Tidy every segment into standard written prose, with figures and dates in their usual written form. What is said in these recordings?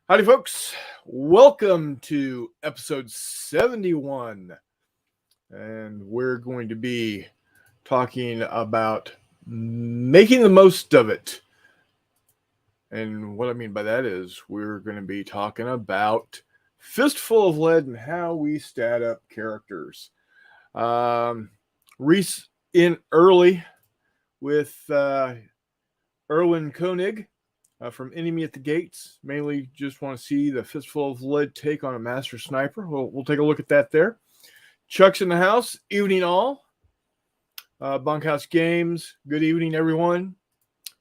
Howdy, folks. Welcome to episode 71. And we're going to be talking about making the most of it. And what I mean by that is we're going to be talking about Fistful of Lead and how we stat up characters. Reese in early with Erwin Koenig. From Enemy at the Gates. Mainly just want to see the Fistful of Lead take on a Master Sniper. We'll take a look at that there. Chuck's in the house. Evening all. Bunkhouse Games. Good evening, everyone.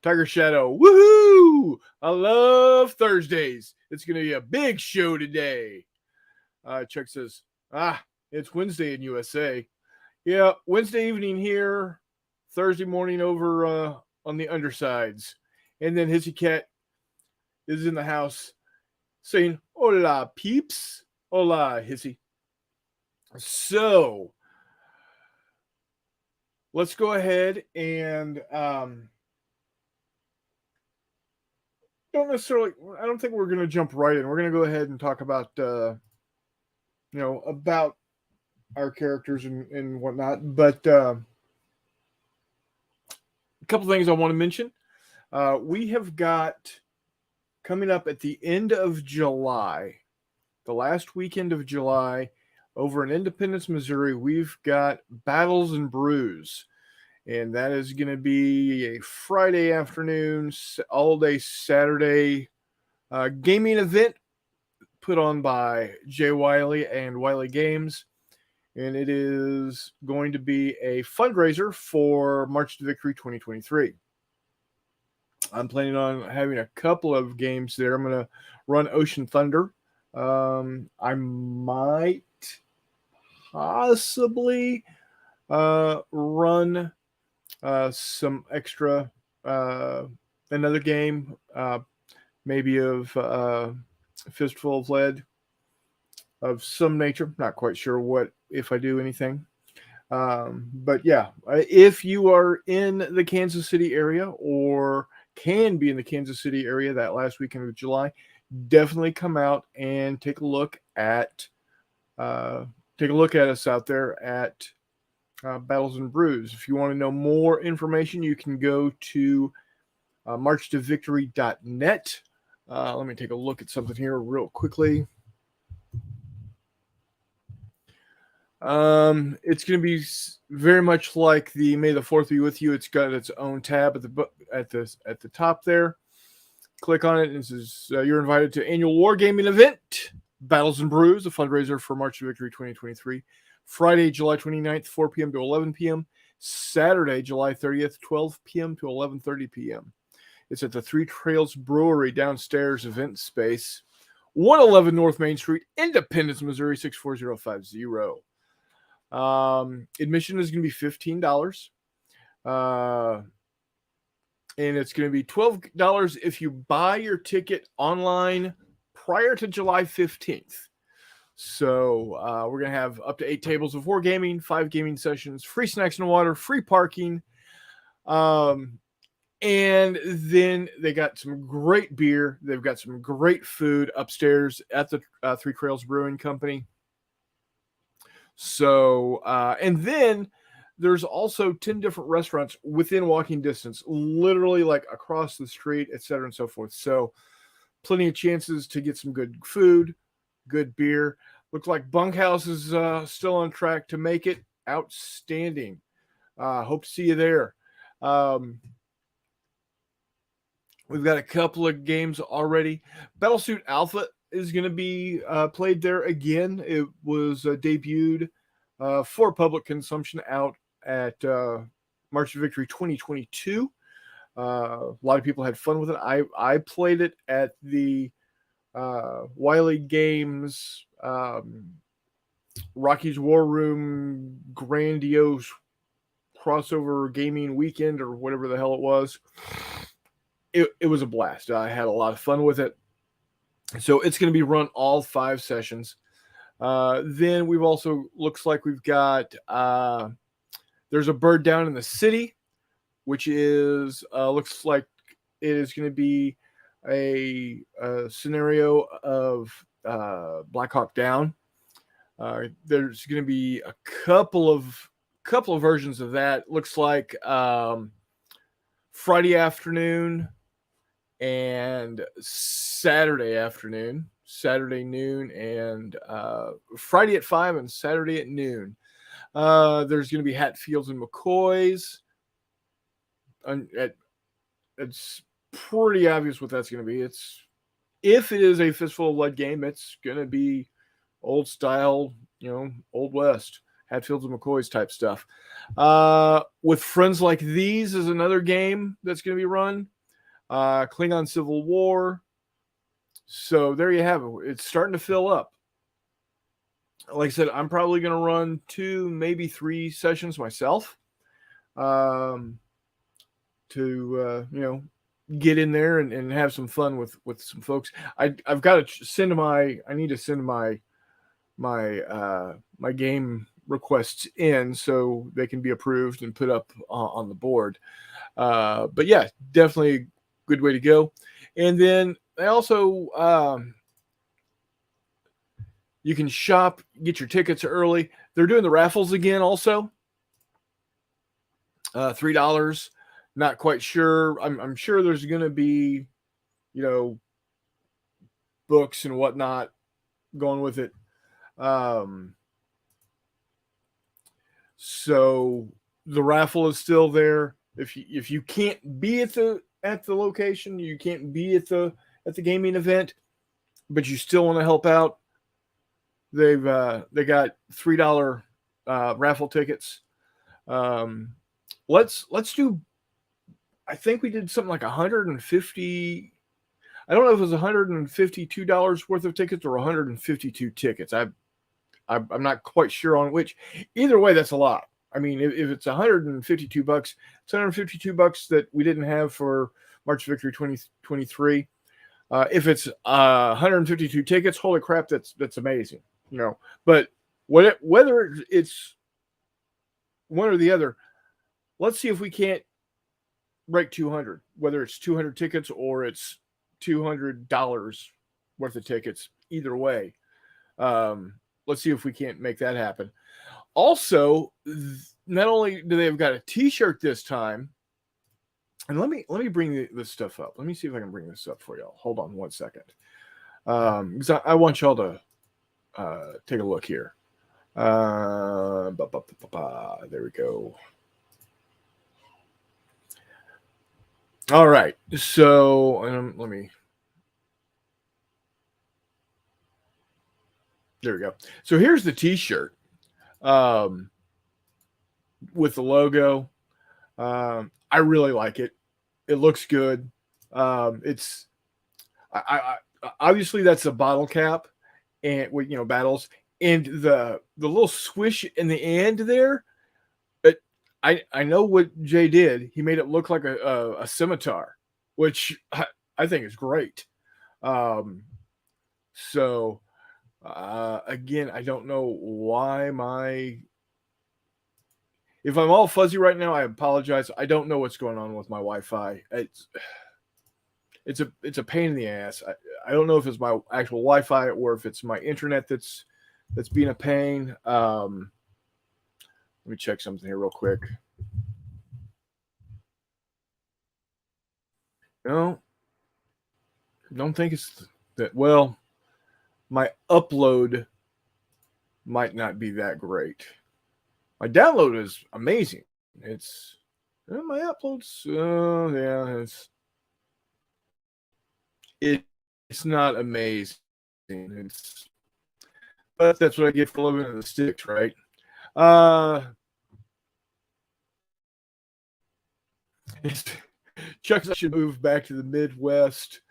Tiger Shadow. Woohoo! I love Thursdays. It's going to be a big show today. Chuck says, it's Wednesday in USA. Yeah, Wednesday evening here. Thursday morning over on the undersides. And then Hissy Cat is in the house saying, "Hola, peeps. Hola, Hissy." So, let's go ahead and I don't think we're going to jump right in. We're going to go ahead and talk about, about our characters and whatnot. But a couple things I want to mention. We have got coming up at the end of July, the last weekend of July, over in Independence, Missouri, we've got Battles and Brews. And that is going to be a Friday afternoon, all day Saturday gaming event put on by Jay Wiley and Wiley Games. And it is going to be a fundraiser for March to Victory 2023. I'm planning on having a couple of games there. I'm going to run Ocean Thunder. I might possibly run some extra, another game, maybe of Fistful of Lead of some nature. Not quite sure what, if I do anything. But yeah, if you are in the Kansas City area or can be in the Kansas City area that last weekend of July, definitely come out and take a look at us out there at Battles and Brews. If you want to know more information, you can go to marchtovictory.net. Let me take a look at something here real quickly. It's going to be very much like the May the 4th be with you. It's got its own tab at the top there. Click on it, and it says you're invited to annual wargaming event, Battles and Brews, a fundraiser for March to Victory 2023. Friday, July 29th, 4 p.m. to 11 p.m. Saturday, July 30th, 12 p.m. to 11:30 p.m. It's at the Three Trails Brewery downstairs event space, 111 North Main Street, Independence, Missouri 64050. Admission is going to be $15. And it's going to be $12 if you buy your ticket online prior to July 15th. So we're going to have up to 8 tables of wargaming, 5 gaming sessions, free snacks and water, free parking. And then they got some great beer. They've got some great food upstairs at the Three Trails Brewing Company. So, and then there's also 10 different restaurants within walking distance, literally like across the street, et cetera, and so forth. So plenty of chances to get some good food, good beer. Looks like Bunkhouse is still on track to make it. Outstanding. Hope to see you there. We've got a couple of games already. Battlesuit Alpha is going to be played there again. It was debuted for public consumption out at March of Victory 2022. A lot of people had fun with it. I played it at the Wiley Games Rocky's War Room grandiose crossover gaming weekend or whatever the hell it was. It was a blast. I had a lot of fun with it. So it's going to be run all 5 sessions. Then we've also, looks like we've got, there's a bird down in the city, which is, looks like it is going to be a scenario of Black Hawk Down. There's going to be a couple of versions of that. Looks like Friday afternoon and Saturday noon, and Friday at 5 and Saturday at noon. There's going to be Hatfields and McCoys. It's pretty obvious what that's going to be. If it is a Fistful of Lead game, it's going to be old style, Old West, Hatfields and McCoys type stuff. With Friends Like These is another game that's going to be run. Klingon Civil War. So there you have it. It's starting to fill up. Like I said, I'm probably going to run 2, maybe 3 sessions myself. To get in there and have some fun with some folks. I've got to send my my game requests in so they can be approved and put up on the board. But yeah, definitely a good way to go. And then they also you can shop, get your tickets early. They're doing the raffles again also. $3. Not quite sure. I'm sure there's going to be, books and whatnot going with it. So the raffle is still there. If you can't be at the location, you can't be at the gaming event, but you still want to help out, they got $3 raffle tickets. Let's do. I think we did something like 150. I don't know if it was $152 worth of tickets or 152 tickets. I'm not quite sure on which. Either way, that's a lot. I mean, if it's $152, it's $152 that we didn't have for March Victory 2023. If it's 152 tickets, holy crap, that's amazing. But whether it's one or the other, let's see if we can't break 200. Whether it's 200 tickets or it's $200 worth of tickets, either way. Let's see if we can't make that happen. Also, not only do they have got a T-shirt this time, and let me bring this stuff up. Let me see if I can bring this up for y'all. Hold on one second, because I want y'all to take a look here. There we go. All right, so let me. There we go. So here's the T-shirt with the logo. I really like it. It looks good. It's I obviously that's a bottle cap, and with battles, and the little swish in the end there. I know what Jay did. He made it look like a scimitar, which I think is great. So again, I don't know why if I'm all fuzzy right now, I apologize. I don't know what's going on with my Wi-Fi. It's a pain in the ass. I don't know if it's my actual Wi-Fi or if it's my internet that's being a pain. Let me check something here real quick. No, don't think it's that. Well, my upload might not be that great. My download is amazing. It's my uploads. Yeah, it's not amazing. But that's what I get for living in the sticks, right? Chuck should move back to the Midwest.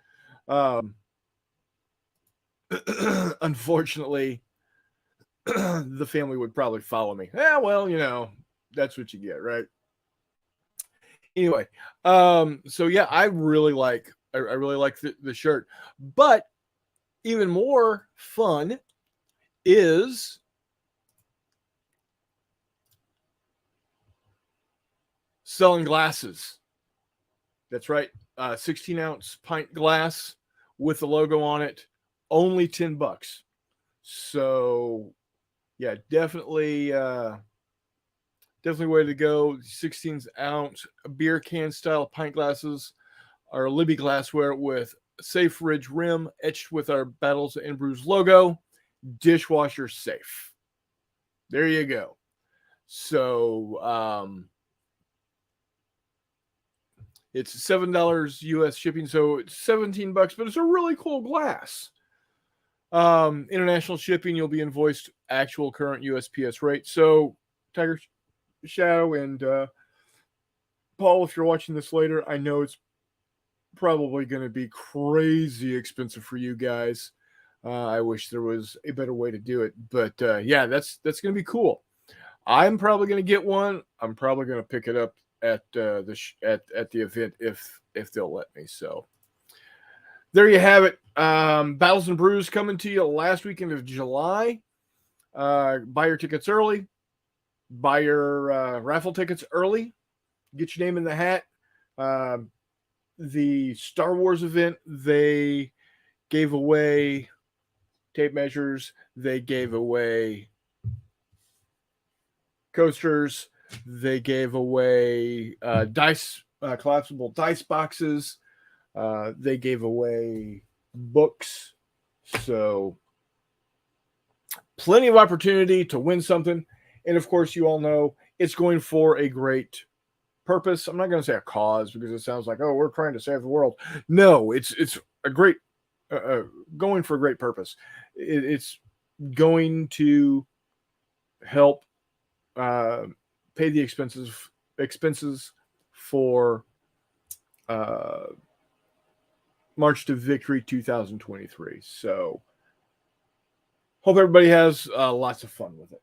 Unfortunately, the family would probably follow me. Yeah, well, that's what you get, right? Anyway, so yeah, I really like the shirt, but even more fun is selling glasses. That's right. 16-ounce pint glass with the logo on it, only $10. So yeah, definitely way to go. 16-ounce beer can style pint glasses are Libby glassware with safe ridge rim etched with our Battles and Brews logo. Dishwasher safe. There you go. So it's $7 US shipping, so it's $17, but it's a really cool glass. International shipping, you'll be invoiced actual current USPS rate. So Tiger Shadow and Paul, if you're watching this later, I know it's probably going to be crazy expensive for you guys. I wish there was a better way to do it, but yeah, that's going to be cool. I'm probably going to get one. I'm probably going to pick it up at the event if they'll let me. So there you have it. Battles and Brews coming to you last weekend of July. Buy your tickets early. Buy your raffle tickets early. Get your name in the hat. The Star Wars event, they gave away tape measures. They gave away coasters. They gave away dice, collapsible dice boxes. They gave away books. So plenty of opportunity to win something. And of course, you all know it's going for a great purpose. I'm not going to say a cause because it sounds like, oh, we're trying to save the world. No, it's a great going for a great purpose. It's going to help pay the expenses for March to Victory 2023. So hope everybody has lots of fun with it.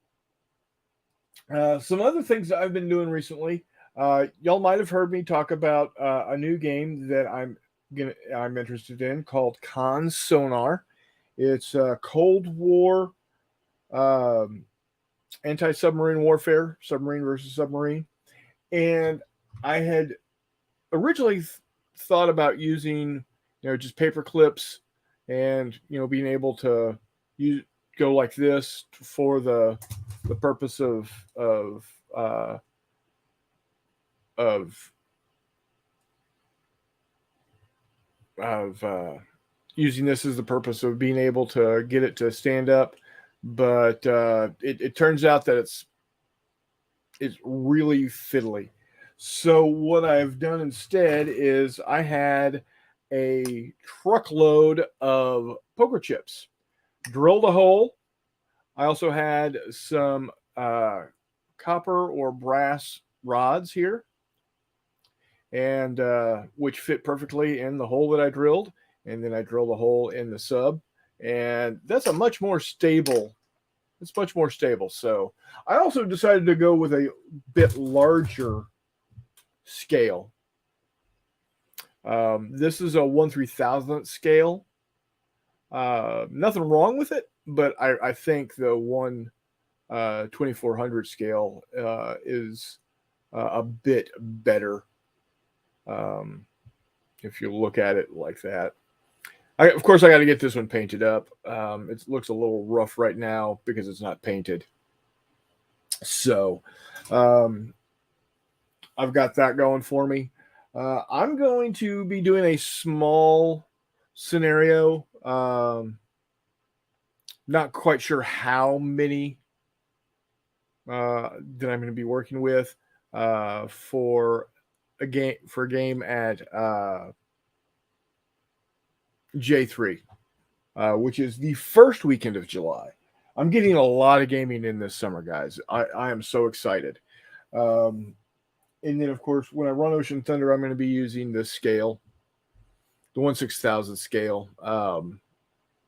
Some other things that I've been doing recently. Y'all might have heard me talk about a new game that I'm interested in called Con Sonar. It's Cold War anti-submarine warfare, submarine versus submarine. And I had originally thought about using, just paper clips and, being able to go like this for the purpose of using this as the purpose of being able to get it to stand up. But it turns out that it's really fiddly. So what I've done instead is I had a truckload of poker chips, drilled a hole. I also had some copper or brass rods here, and which fit perfectly in the hole that I drilled. And then I drilled a hole in the sub, and that's a much more stable. It's much more stable. So I also decided to go with a bit larger scale. This is a 1/3000th scale. Nothing wrong with it, but I think the 2400 scale is a bit better. If you look at it like that. Of course, I got to get this one painted up. It looks a little rough right now because it's not painted. So I've got that going for me. I'm going to be doing a small scenario. Not quite sure how many that I'm going to be working with for a game at J3, which is the first weekend of July. I'm getting a lot of gaming in this summer, guys. I am so excited. And then, of course, when I run Ocean Thunder, I'm going to be using this scale, the 1/6000 scale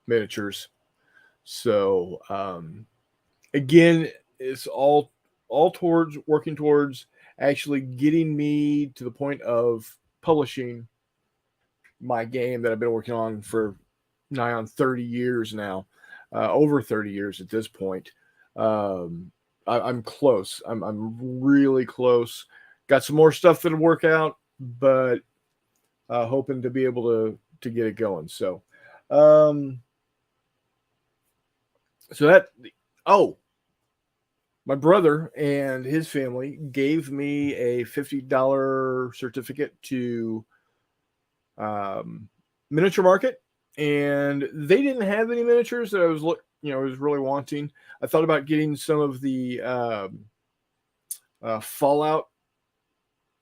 miniatures. So, again, it's all towards working towards actually getting me to the point of publishing my game that I've been working on for nigh on 30 years now, over 30 years at this point. I'm close. I'm really close. Got some more stuff that'll work out, but hoping to be able to get it going. Um, so that oh, my brother and his family gave me a $50 certificate to miniature market, and they didn't have any miniatures that I was really wanting. I thought about getting some of the Fallout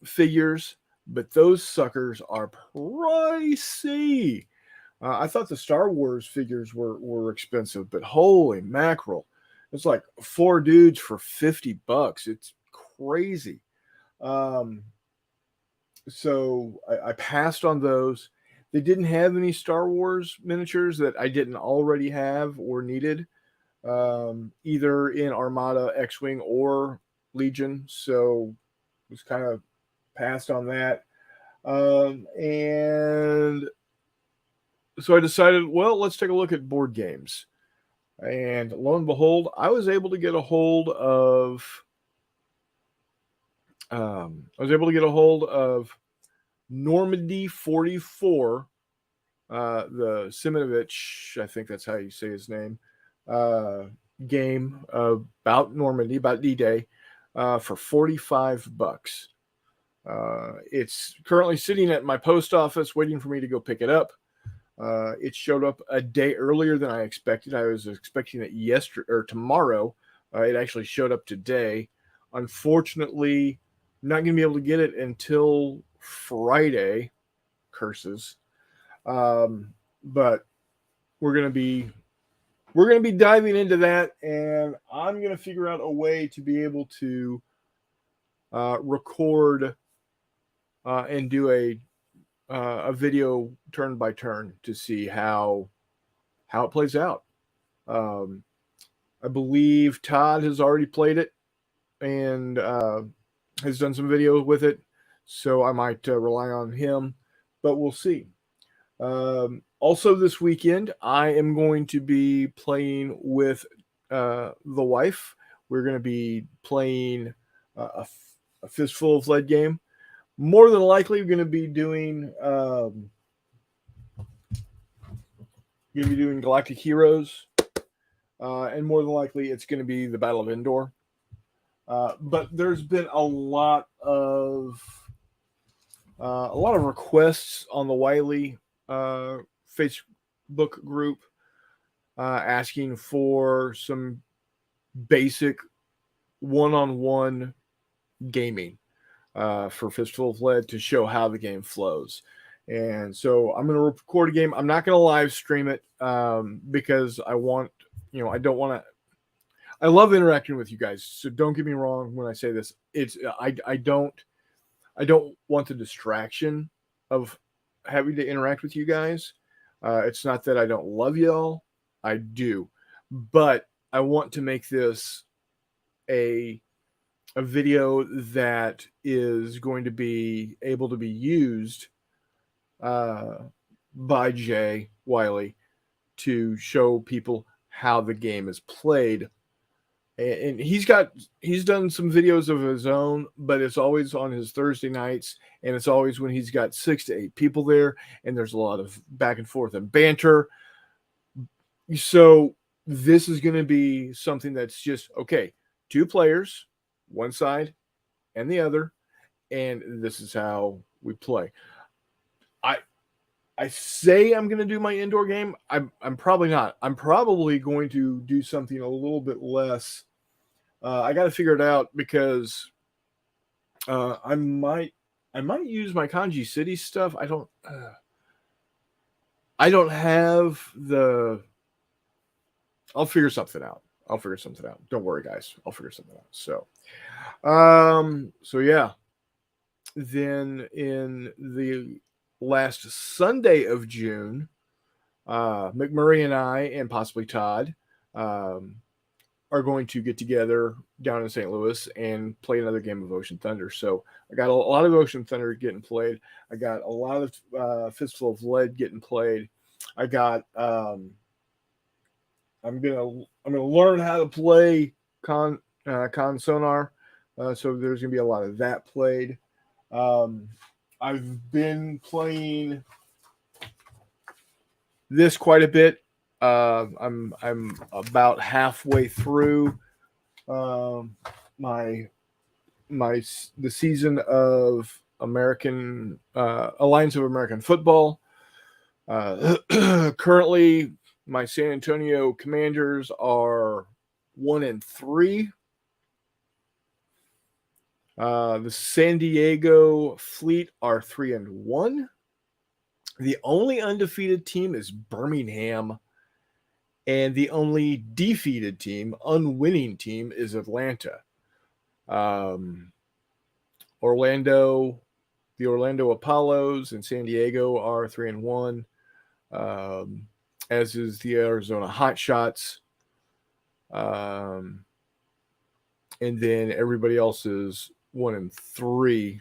figures, but those suckers are pricey. I thought the Star Wars figures were expensive, but holy mackerel, it's like 4 dudes for $50. It's crazy. Um, so I passed on those. They didn't have any Star Wars miniatures that I didn't already have or needed, either in Armada, X-wing, or Legion. So was kind of passed on that. And so I decided, well, let's take a look at board games. And lo and behold, I was able to get a hold of Normandy 44, the Simonovich, I think that's how you say his name, uh, game about Normandy, about D-Day, for $45. It's currently sitting at my post office waiting for me to go pick it up. It showed up a day earlier than I expected. I was expecting it yesterday or tomorrow. It actually showed up today. Unfortunately, not going to be able to get it until Friday. Curses. But we're going to be diving into that, and I'm going to figure out a way to be able to record and do a video turn by turn to see how it plays out. I believe Todd has already played it and has done some videos with it, so I might rely on him, but we'll see. Also, this weekend, I am going to be playing with the wife. We're going to be playing a Fistful of Lead game. More than likely, we're going to be doing Galactic Heroes, and more than likely, it's going to be the Battle of Endor. But there's been a lot of requests on the Wiley Facebook group asking for some basic one-on-one gaming for Fistful of Lead to show how the game flows. And so I'm going to record a game. I'm not going to live stream it because I want, I don't want to. I love interacting with you guys, so don't get me wrong when I say this. It's I don't want the distraction of having to interact with you guys. It's not that I don't love y'all. I do. But I want to make this a video that is going to be able to be used by Jay Wiley to show people how the game is played. And he's done some videos of his own, but it's always on his Thursday nights, and it's always when he's got 6 to 8 people there, and there's a lot of back and forth and banter. So this is going to be something that's just, okay, 2 players, one side and the other, and this is how we play. I say I'm going to do my indoor game. I'm probably not. I'm probably going to do something a little bit less. I got to figure it out because I might use my Kanji City stuff. I don't have the. I'll figure something out. Don't worry, guys. I'll figure something out. So yeah. Then in the last Sunday of June, McMurray and I, and possibly Todd, are going to get together down in St. Louis and play another game of Ocean Thunder. So I got a lot of Ocean Thunder getting played. I got a lot of Fistful of Lead getting played. I got I'm gonna learn how to play Con Sonar. So there's gonna be a lot of that played. I've been playing this quite a bit. I'm about halfway through um, my the season of American Alliance of American Football. Currently, my San Antonio Commanders are 1-3. The San Diego Fleet are 3-1. The only undefeated team is Birmingham, and the only defeated team, unwinning team, is Atlanta. Um, Orlando, the Orlando Apollos in San Diego are 3-1, as is the Arizona Hotshots. And then everybody else is 1-3,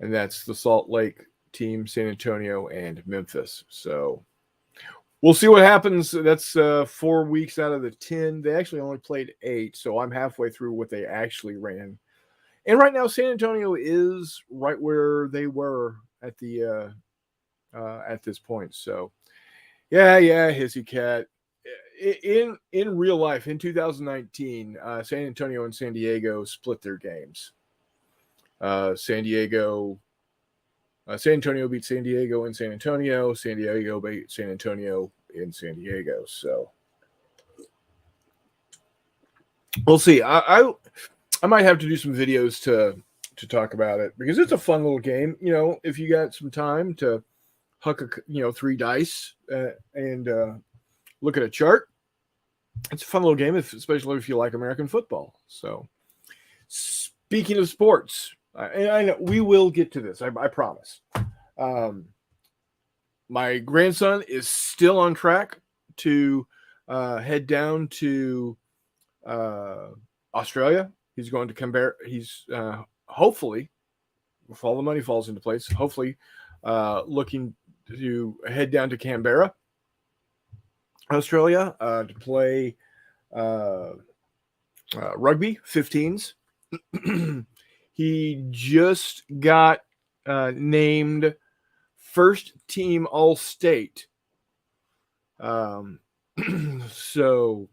and that's the Salt Lake team, San Antonio, and Memphis. So we'll see what happens. That's 4 weeks out of the 10. They actually only played 8, so I'm halfway through what they actually ran. And right now, San Antonio is right where they were at the at this point. So yeah, hissy cat. In real life, in 2019, San Antonio and San Diego split their games. San Antonio beat San Diego in San Antonio. San Diego beat San Antonio in San Diego. So we'll see. I might have to do some videos to talk about it because it's a fun little game. You know, if you got some time to huck 3 dice and look at a chart, it's a fun little game, especially if you like American football. So, speaking of sports, and I know we will get to this. I promise. My grandson is still on track to head down to Australia. He's going to Canberra. He's hopefully, if all the money falls into place, hopefully looking to head down to Canberra, Australia, to play rugby 15s. He just got named first team All State. So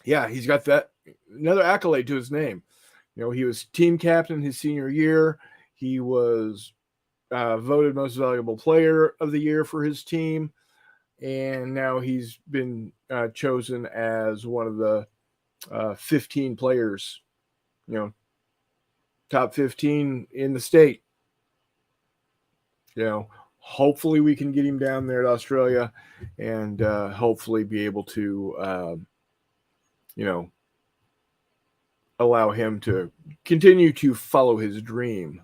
yeah, he's got that another accolade to his name. You know, he was team captain his senior year. He was voted most valuable player of the year for his team, and now he's been chosen as one of the 15 players, you know, top 15 in the state. You know, hopefully we can get him down there to Australia and hopefully be able to, you know, allow him to continue to follow his dream.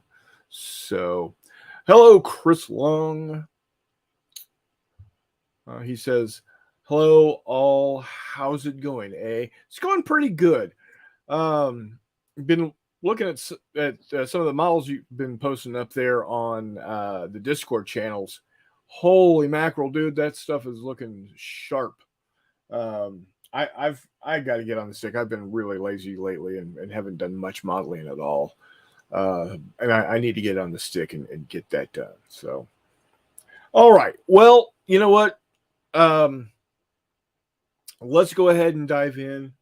So, hello, Chris Long. He says, hello, all. How's it going, eh? It's going pretty good. Been looking at some of the models you've been posting up there on the Discord channels. Holy mackerel, dude, that stuff is looking sharp. I got to get on the stick. I've been really lazy lately and haven't done much modeling at all. And I need to get on the stick and get that done. So, all right. Well, you know what? Let's go ahead and dive in.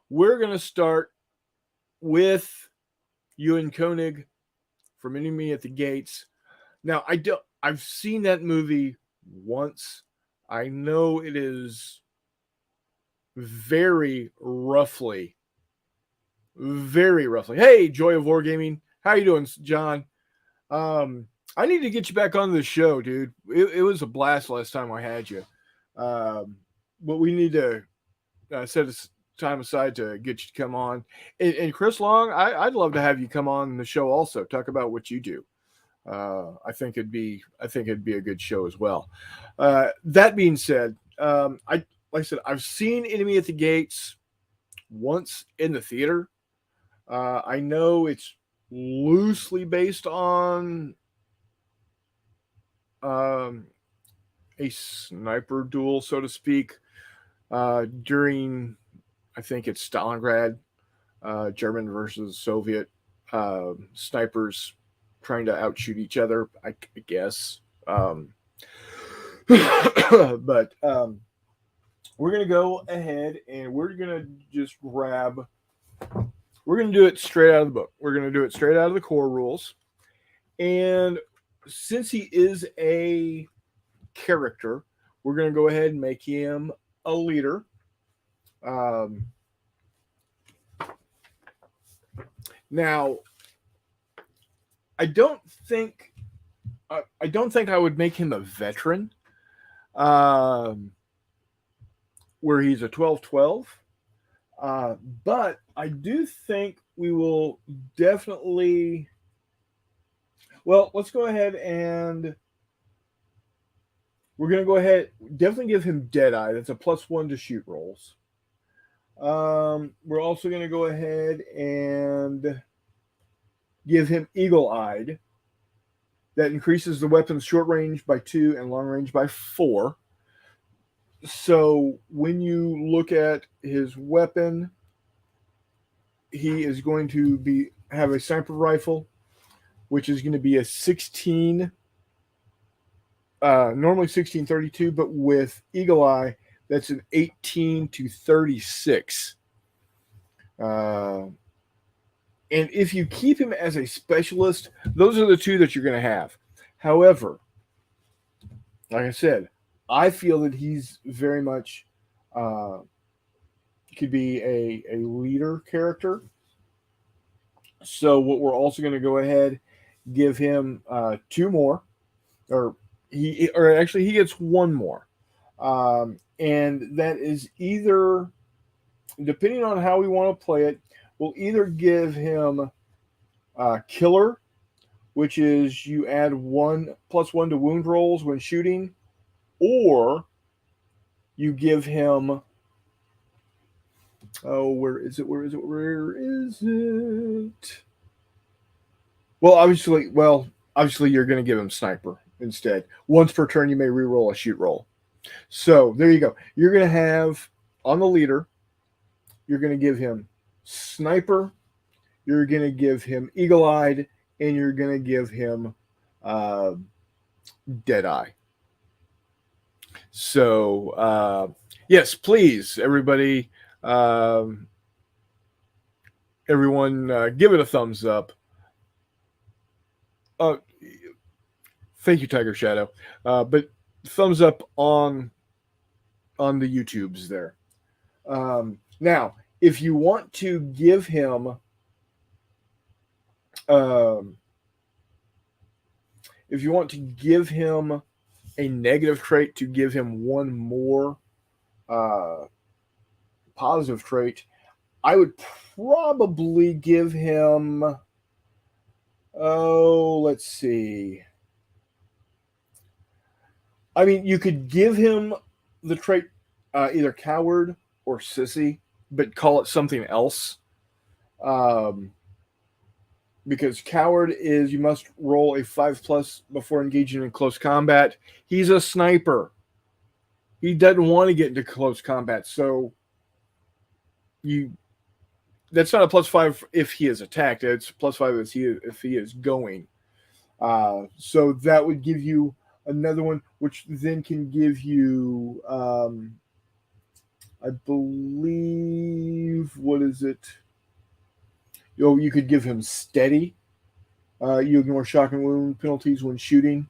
We're going to start with Ewan Koenig from Enemy at the Gates. Now, I've seen that movie once. I know it is very roughly. Hey, Joy of Wargaming. How you doing, John? I need to get you back on the show, dude. It was a blast last time I had you. But we need to set a time aside to get you to come on. And Chris Long, I'd love to have you come on the show also. Talk about what you do. I think it'd be a good show as well. That being said, like I said, I've seen Enemy at the Gates once in the theater. I know it's loosely based on a sniper duel, so to speak, during, I think it's Stalingrad, German versus Soviet snipers trying to outshoot each other, I guess. But we're going to go ahead and we're going to just grab, we're going to do it straight out of the book. We're going to do it straight out of the core rules. And since he is a character, we're going to go ahead and make him a leader. Now, I don't think I would make him a veteran, where he's a 12-12. But I do think we will definitely. Well, let's go ahead and we're going to go ahead definitely give him Deadeye. That's a +1 to shoot rolls. We're also going to go ahead and give him Eagle-Eyed. That increases the weapon's short range by 2 and long range by 4. So when you look at his weapon, he is going to have a sniper rifle, which is going to be a 16, normally 16-32, but with Eagle Eye, that's an 18-36. And if you keep him as a specialist, those are the two that you're going to have. However, like I said, I feel that he's very much could be a leader character. So what we're also going to go ahead, give him 2 more, or he gets 1 more, and that is either, depending on how we want to play it, we'll either give him Killer, which is you add +1 to wound rolls when shooting, or you give him, where is it? Well, obviously you're going to give him Sniper instead. Once per turn, you may reroll a shoot roll. So there you go. You're going to have, on the leader, you're going to give him Sniper, you're going to give him Eagle-Eyed, and you're going to give him Deadeye. So, yes, please, everybody, everyone, give it a thumbs up. Thank you, Tiger Shadow. But thumbs up on the YouTubes there. Now, if you want to give him, a negative trait to give him 1 more positive trait, I would probably give him, let's see. I mean, you could give him the trait either Coward or Sissy, but call it something else. Because Coward is you must roll a 5+ before engaging in close combat. He's a sniper. He doesn't want to get into close combat, so that's not a +5 if he is attacked. It's +5 if he is going. So that would give you another one, which then can give you, I believe, what is it? You could give him Steady. You ignore shock and wound penalties when shooting.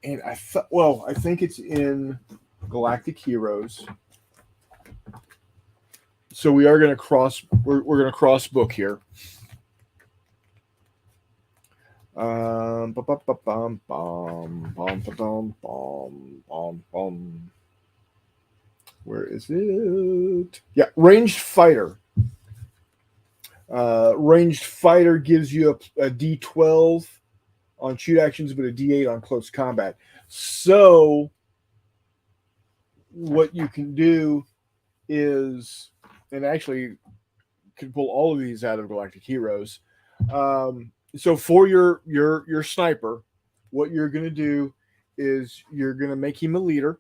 And I think it's in Galactic Heroes. So we are going to cross. We're going to cross book here. Where is it? Yeah, ranged fighter. Ranged fighter gives you a D12 on shoot actions, but a D8 on close combat. So what you can do is, and actually can pull all of these out of Galactic Heroes. So for your sniper, what you're going to do is you're going to make him a leader,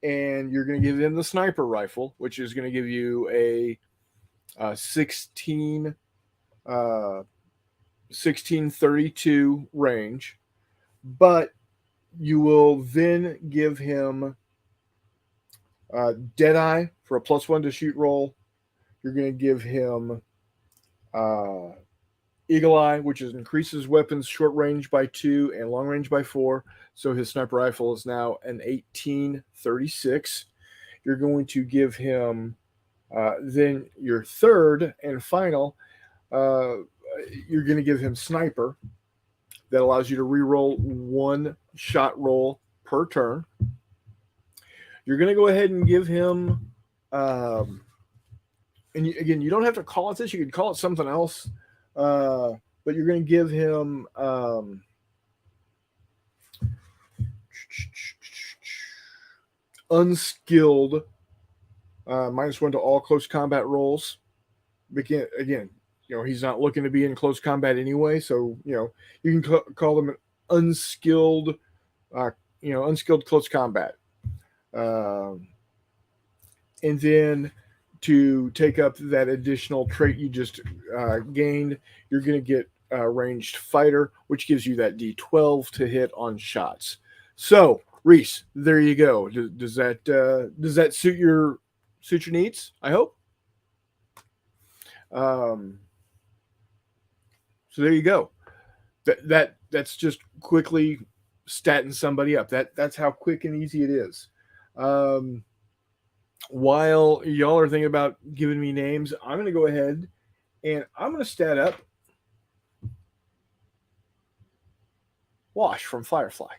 and you're going to give him the sniper rifle, which is going to give you a 16 1632 range, but you will then give him Deadeye for a +1 to shoot roll. You're going to give him uh, Eagle Eye, which is increases weapons short range by 2 and long range by 4. So his sniper rifle is now an 1836. You're going to give him then your third and final. You're going to give him Sniper. That allows you to reroll 1 shot roll per turn. You're going to go ahead and give him, again, you don't have to call it this. You could call it something else, but you're going to give him unskilled, -1 to all close combat rolls. Again, he's not looking to be in close combat anyway, so you can call them an unskilled, unskilled close combat. And then to take up that additional trait you just gained, you're going to get ranged fighter, which gives you that D12 to hit on shots. So, Reese, there you go. Does that suit your needs? I hope. So there you go. That's just quickly statting somebody up. That's how quick and easy it is. While y'all are thinking about giving me names, I'm going to go ahead and I'm going to stat up Wash from Firefly.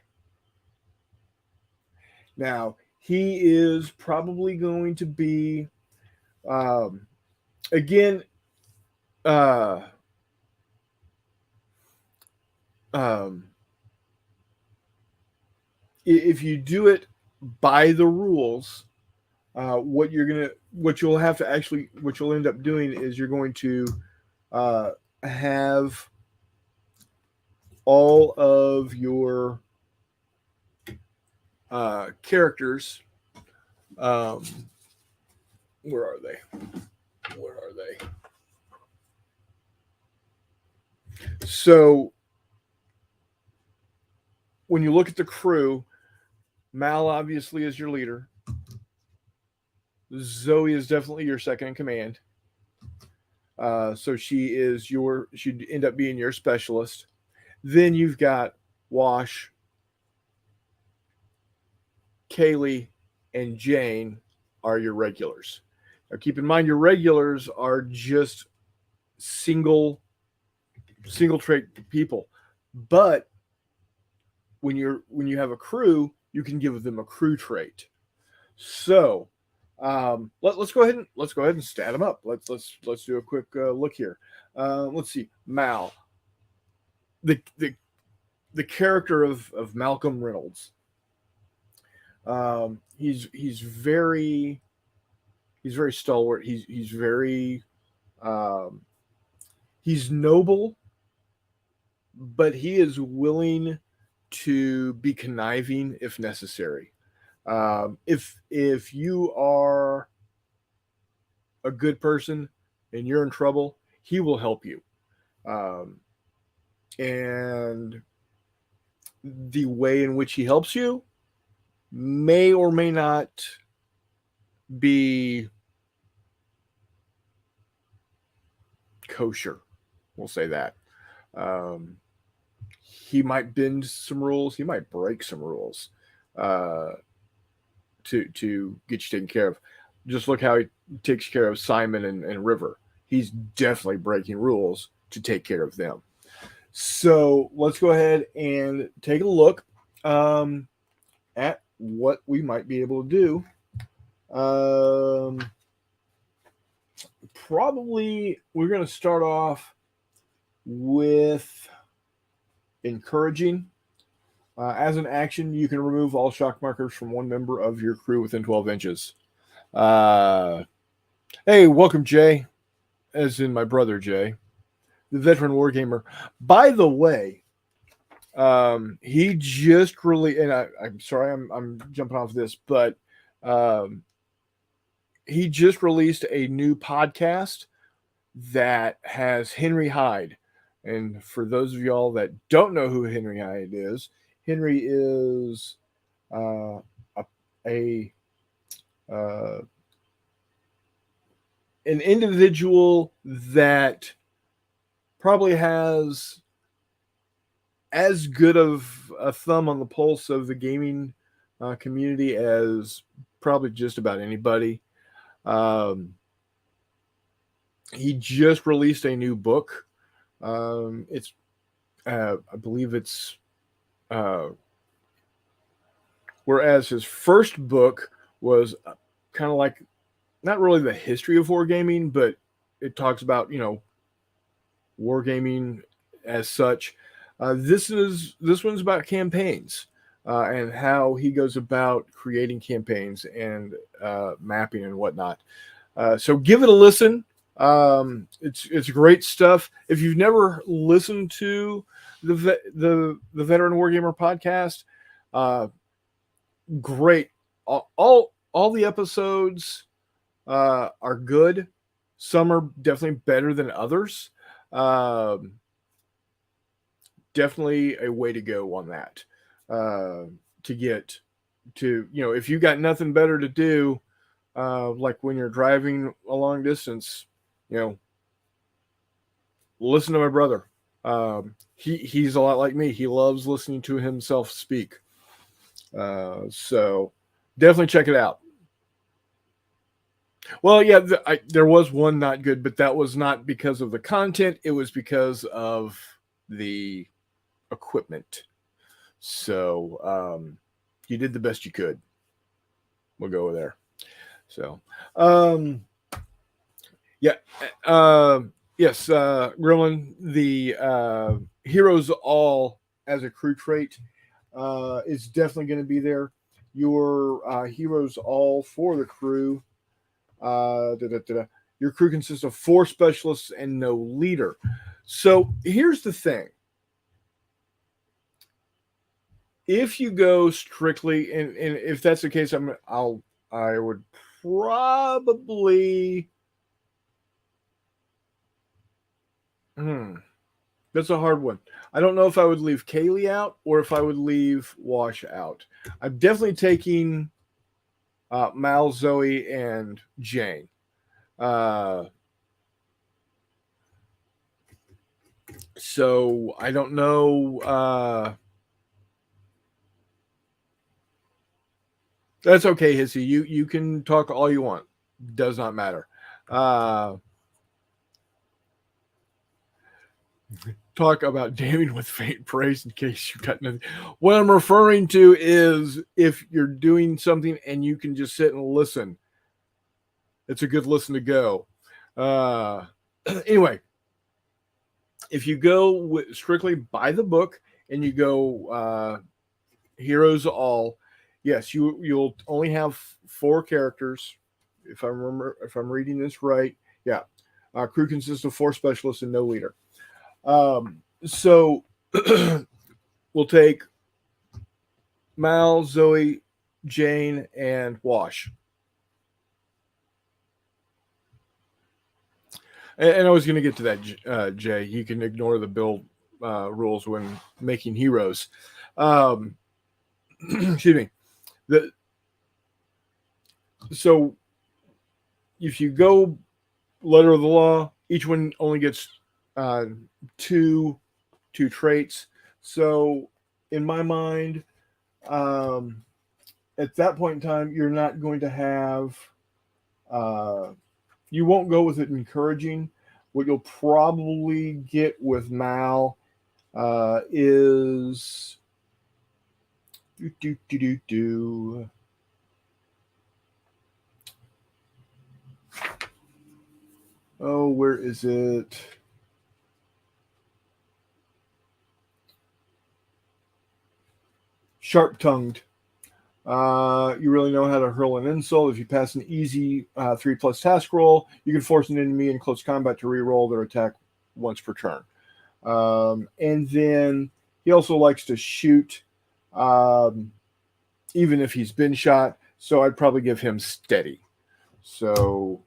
Now, he is probably going to be, again, if you do it by the rules, what you'll end up doing is you're going to have all of your characters. Where are they? So when you look at the crew, Mal obviously is your leader. Zoe is definitely your second in command. So she'd end up being your specialist. Then you've got Wash, Kaylee, and Jane are your regulars. Now keep in mind your regulars are just single trait people. But when you have a crew, you can give them a crew trait. So let's go ahead and stat them up. Let's do a quick look here. Let's see. Mal, the character of Malcolm Reynolds. He's very stalwart. He's very he's noble, but he is willing to be conniving if necessary. If you are a good person and you're in trouble, he will help you. And the way in which he helps you may or may not be kosher. We'll say that. He might bend some rules. He might break some rules to get you taken care of. Just look how he takes care of Simon and River. He's definitely breaking rules to take care of them. So let's go ahead and take a look at what we might be able to do. Probably we're going to start off with encouraging. As an action, you can remove all shock markers from one member of your crew within 12 inches. Hey, welcome, Jay. As in my brother, Jay, the veteran wargamer. By the way, he just really, and I'm sorry, I'm jumping off this, but he just released a new podcast that has Henry Hyde. And for those of y'all that don't know who Henry Hyatt is, Henry is uh, a uh, an individual that probably has as good of a thumb on the pulse of the gaming community as probably just about anybody. Um, he just released a new book. It's, I believe it's, uh, whereas his first book was kind of like not really the history of wargaming, but it talks about wargaming as such. This one's about campaigns and how he goes about creating campaigns and mapping and whatnot. So give it a listen. It's great stuff. If you've never listened to the Veteran Wargamer podcast, uh, great. All the episodes are good. Some are definitely better than others. Um, Definitely a way to go on that. To get to, if you got nothing better to do, like when you're driving a long distance, you know, listen to my brother. He's a lot like me. He loves listening to himself speak. So definitely check it out. Well, yeah, there was one not good, but that was not because of the content. It was because of the equipment. So you did the best you could. We'll go there. So, yeah, yes, Grillin, the Heroes All as a crew trait is definitely going to be there. Your Heroes All for the crew. Your crew consists of 4 specialists and no leader. So here's the thing. If you go strictly, and if that's the case, I would probably. That's a hard one. I don't know if I would leave Kaylee out or if I would leave Wash out. I'm definitely taking Mal, Zoe, and Jane. So I don't know. That's okay, Hissy. You can talk all you want. Does not matter. Talk about damning with faint praise in case you got nothing. What I'm referring to is if you're doing something and you can just sit and listen, it's a good listen to go. Anyway, if you go strictly by the book and you go Heroes All, yes, you'll only have 4 characters. If I'm reading this right, yeah. Crew consists of 4 specialists and no leader. So we'll take Mal, Zoe, Jane, and Wash. And I was going to get to that, Jay. You can ignore the build rules when making heroes. Excuse me. So if you go letter of the law, each one only gets 2 traits. So in my mind, at that point in time, you're not going to have. You won't go with it encouraging. What you'll probably get with Mal is Oh, where is it? Sharp-tongued. You really know how to hurl an insult. If you pass an easy 3+ task roll, you can force an enemy in close combat to re-roll their attack once per turn. And then he also likes to shoot, even if he's been shot. So I'd probably give him steady. So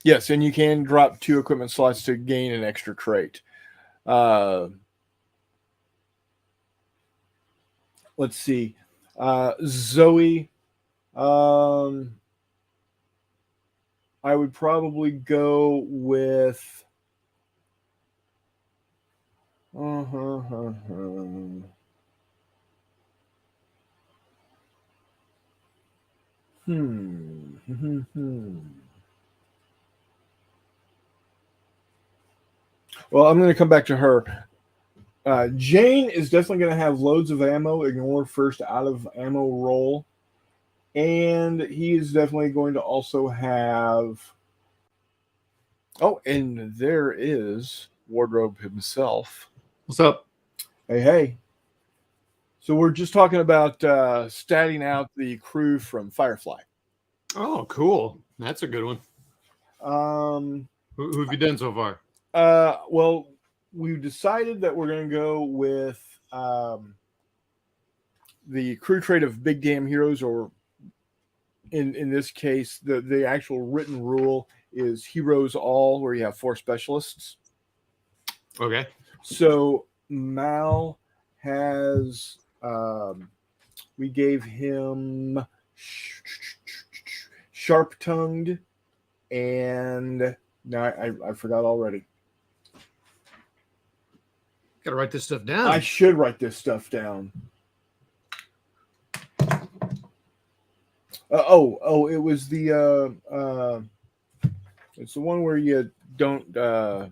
Yes, and you can drop 2 equipment slots to gain an extra trait. Let's see. Zoe, I would probably go with. Well, I'm going to come back to her. Jane is definitely going to have loads of ammo. Ignore first out of ammo roll. And he is definitely going to also have. Oh, and there is Wardrobe himself. What's up? Hey, hey. So we're just talking about statting out the crew from Firefly. Oh, cool. That's a good one. Who have you done so far? Well, we've decided that we're going to go with the crew trait of Big Damn Heroes, or in this case, the actual written rule is Heroes All, where you have 4 specialists. Okay. So Mal has, we gave him Sharp Tongued, and now I forgot already. Gotta write this stuff down. I should write this stuff down. It was the it's the one where you don't I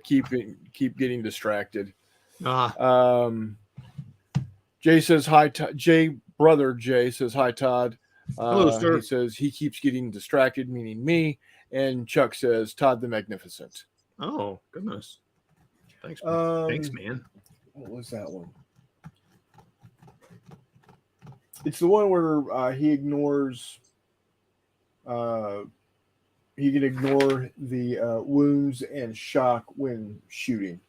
keep getting distracted. Jay says hi. Brother Jay says hi, Todd. Hello, sir. He says he keeps getting distracted, meaning me. And Chuck says Todd the Magnificent. Oh, goodness. Thanks, thanks, man. What was that one? It's the one where he ignores. He can ignore the wounds and shock when shooting.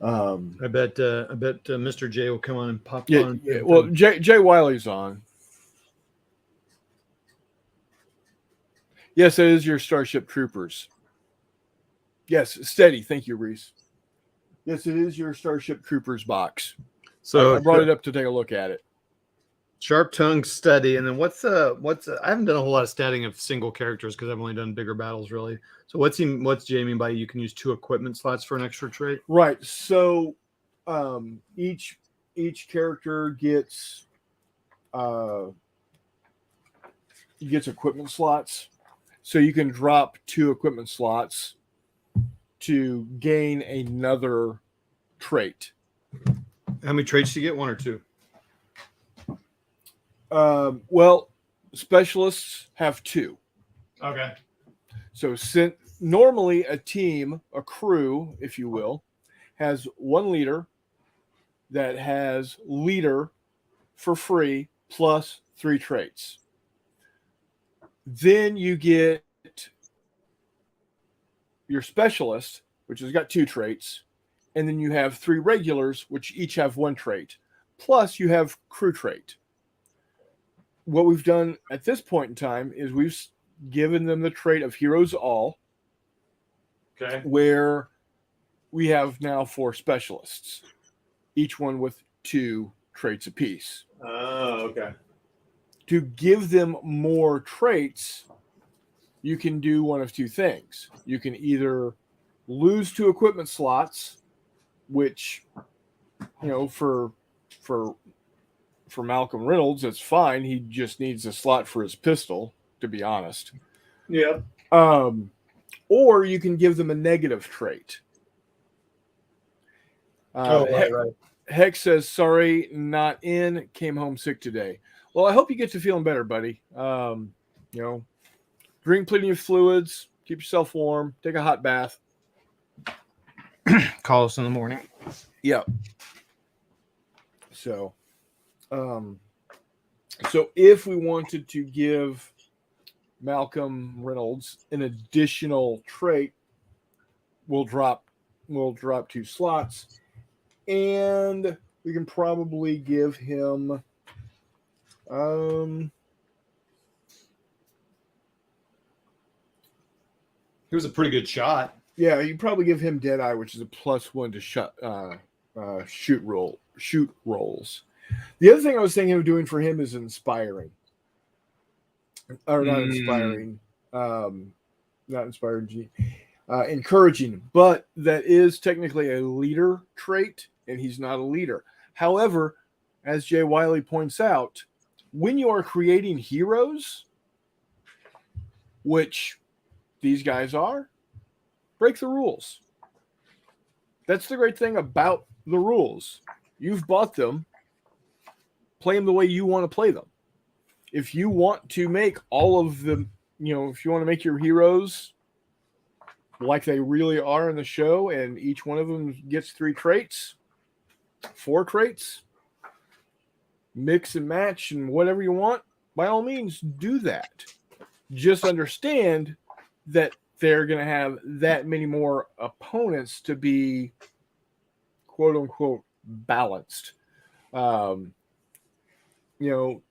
I bet Mr. J will come on and pop on. Yeah, well, Jay Wiley's on. Yes, that is your Starship Troopers. Yes, steady. Thank you, Reese. Yes, it is your Starship Troopers box. So I brought it up to take a look at it. Sharp Tongue Study, and then what's I haven't done a whole lot of statting of single characters because I've only done bigger battles really. So what's Jay mean by you can use 2 equipment slots for an extra trait? Right. So each character gets equipment slots. So you can drop 2 equipment slots to gain another trait. How many traits do you get? 1 or 2? Well, specialists have 2. Okay. So normally a team, a crew, if you will, has 1 leader that has leader for free plus 3 traits. Then you get your specialist, which has got 2 traits, and then you have 3 regulars, which each have 1 trait. Plus you have crew trait. What we've done at this point in time is we've given them the trait of Heroes All. Okay. Where we have now 4 specialists, each one with 2 traits apiece. Oh, okay. To give them more traits, you can do one of 2 things. You can either lose 2 equipment slots, which, for Malcolm Reynolds, it's fine. He just needs a slot for his pistol, to be honest. Yeah. Or you can give them a negative trait. Right. Hex says, sorry, not in. Came home sick today. Well, I hope you get to feeling better, buddy. Drink plenty of fluids. Keep yourself warm. Take a hot bath. Call us in the morning. Yeah. So if we wanted to give Malcolm Reynolds an additional trait, we'll drop 2 slots, and we can probably give him He was a pretty good shot. Yeah, you probably give him Deadeye, which is a +1 to shoot rolls. The other thing I was thinking of doing for him is inspiring, or not inspiring, not inspiring, encouraging. But that is technically a leader trait, and he's not a leader. However, as Jay Wiley points out, when you are creating heroes, which these guys are, break the rules. That's the great thing about the rules. You've bought them. Play them the way you want to play them. If you want to make all of them, if you want to make your heroes like they really are in the show, and each one of them gets 3 traits, 4 traits, mix and match and whatever you want, by all means, do that. Just understand that they're going to have that many more opponents to be quote unquote balanced. You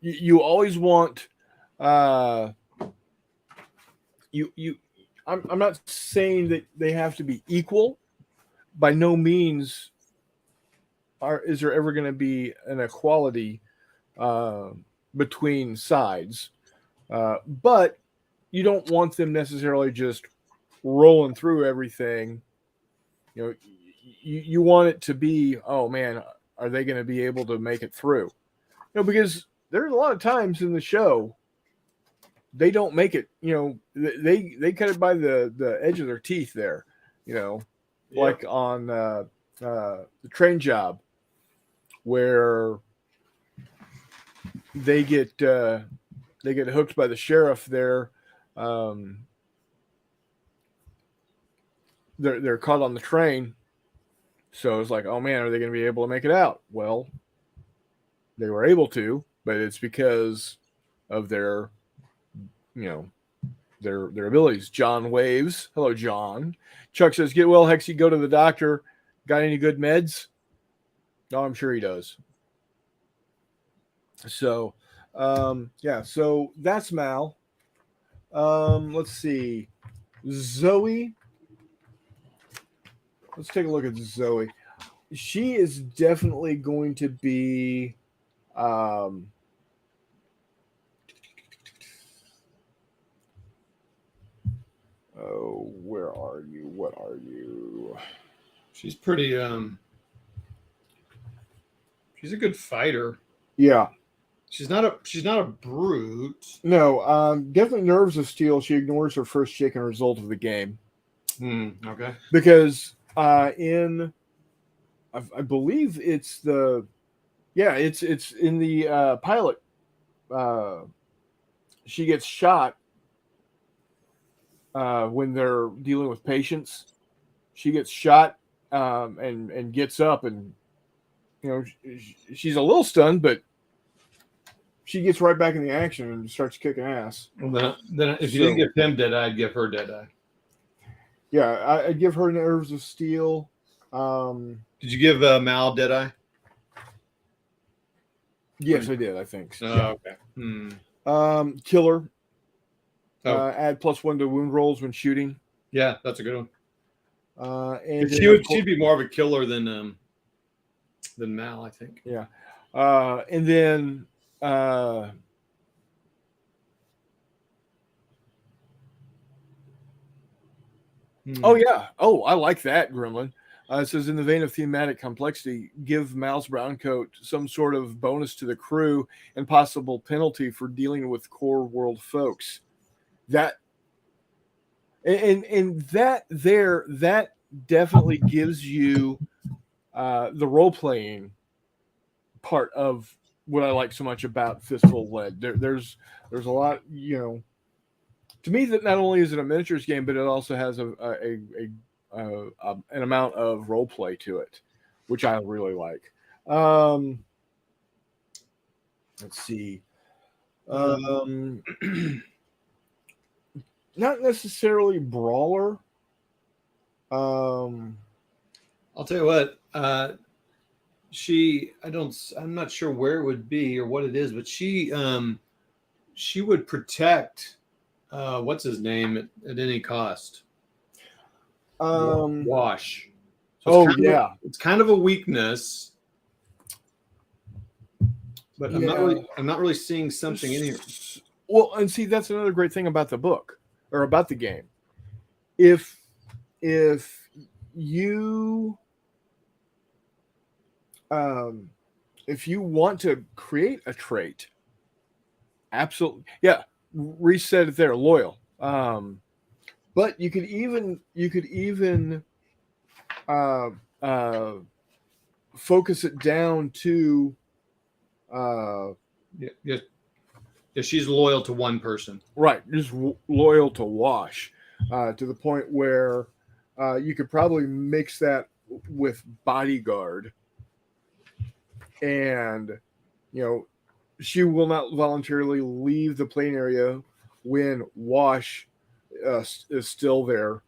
always want I'm not saying that they have to be equal. By no means is there ever going to be an equality between sides. But you don't want them necessarily just rolling through everything. You want it to be, oh man, are they going to be able to make it through? Because there's a lot of times in the show they don't make it. They cut it by the edge of their teeth there. Like on the train job, where they get hooked by the sheriff there. They're caught on the train, so it's like, oh man, are they going to be able to make it out? Well, they were able to, but it's because of their abilities. John waves. Hello, John. Chuck says, "Get well, Hexy. Go to the doctor. Got any good meds?" No, I'm sure he does. So, so that's Mal. Let's see. Zoe. Let's take a look at Zoe. She is definitely going to be where are you? What are you? She's pretty she's a good fighter. Yeah. She's not a brute. No, definitely nerves of steel. She ignores her first shaken result of the game. Okay. Because I believe it's it's in the pilot. She gets shot when they're dealing with patients. She gets shot and gets up, and she's a little stunned, but she gets right back in the action and starts kicking ass. Well, then if you didn't give him Deadeye, I'd give her Deadeye. Yeah, I'd give her Nerves of Steel. Did you give Mal Deadeye? Yes, I did. I think so. Okay. Killer. Add +1 to wound rolls when shooting. Yeah, that's a good one. And she'd be more of a killer than Mal, I think. Yeah. And then oh yeah. Oh, I like that, Gremlin. It says, in the vein of thematic complexity, give Mal's Browncoat some sort of bonus to the crew and possible penalty for dealing with core world folks. That and that definitely gives you the role playing part of what I like so much about Fistful of Lead. There's a lot, to me, that not only is it a miniatures game, but it also has an amount of role play to it, which I really like. Let's see. Not necessarily brawler. I'll tell you what. I'm not sure where it would be or what it is, but she would protect what's his name at any cost. Wash. So Oh yeah. It's kind of a weakness, but I'm not really seeing something in here. Well, and see, that's another great thing about the book or about the game. If you if you want to create a trait, absolutely, yeah, reset it there, loyal. But you could even uh, uh, focus it down to Yeah, she's loyal to one person. right, just loyal to Wash, to the point where you could probably mix that with bodyguard, and you know she will not voluntarily leave the playing area when Wash is still there.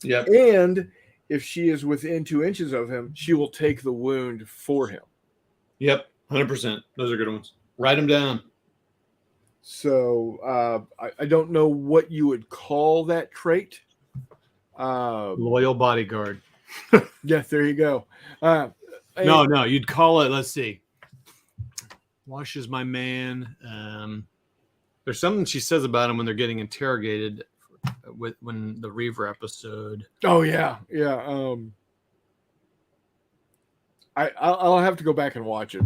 Yep. And if she is within 2 inches of him, she will take the wound for him. Yep, 100%. Those are good ones. Write them down. So I don't know what you would call that trait. Loyal bodyguard. Yeah, there you go. No, you'd call it. Let's see. Wash is my man. There's something she says about him when they're getting interrogated when the Reaver episode. Oh yeah. I'll have to go back and watch it.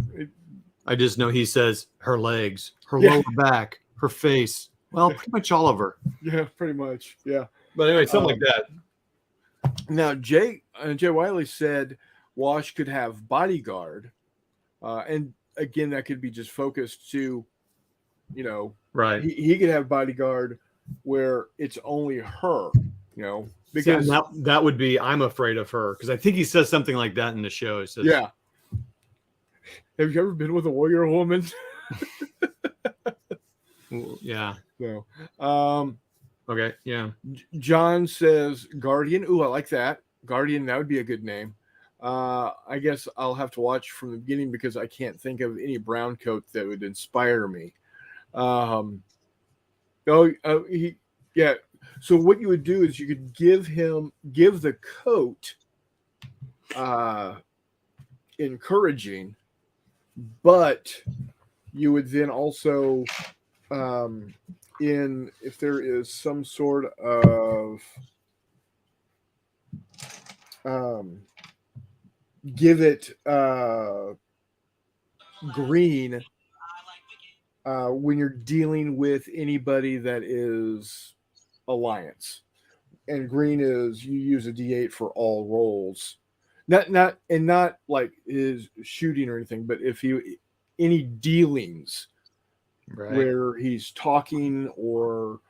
I just know he says her legs, her lower back, her face. Well, pretty much all of her. Yeah, pretty much. Yeah. But anyway, something like that. Now, Jay Wiley said Wash could have bodyguard, and again, that could be just focused to, right. He could have bodyguard where it's only her, because that would be I'm afraid of her because I think he says something like that in the show. He says, yeah. Have you ever been with a warrior woman? Yeah. No. Okay. Yeah. John says Guardian. Ooh, I like that. Guardian, that would be a good name. I guess I'll have to watch from the beginning because I can't think of any brown coat that would inspire me. So what you would do is you could give the coat encouraging, but you would then also if there is some sort of give it green when you're dealing with anybody that is alliance, and green is you use a D8 for all rolls, not like his shooting or anything, but if any dealings where he's talking or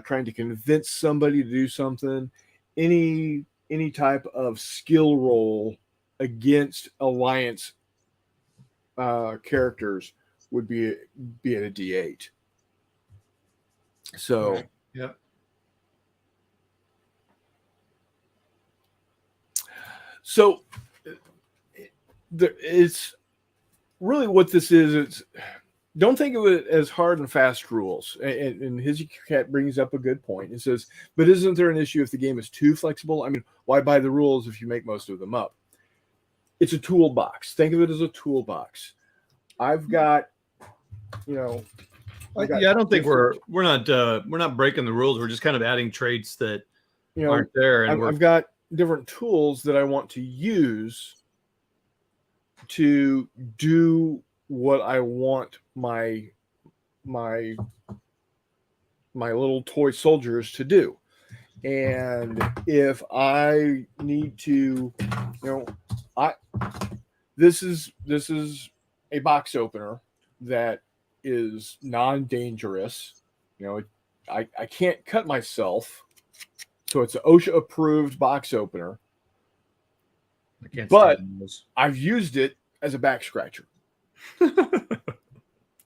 trying to convince somebody to do something, any type of skill roll against alliance characters would be at a D8. So, yep. So it's really what this is. It's don't think of it as hard and fast rules. And his cat brings up a good point. It says, but isn't there an issue if the game is too flexible? I mean, why buy the rules if you make most of them up? It's a toolbox. Think of it as a toolbox. I've got, I don't think we're not breaking the rules. We're just kind of adding traits that aren't there. And I've got different tools that I want to use to do what I want my little toy soldiers to do. And if I need to, this is a box opener that is non-dangerous. I can't cut myself, so it's an OSHA approved box opener. But I've used it as a back scratcher.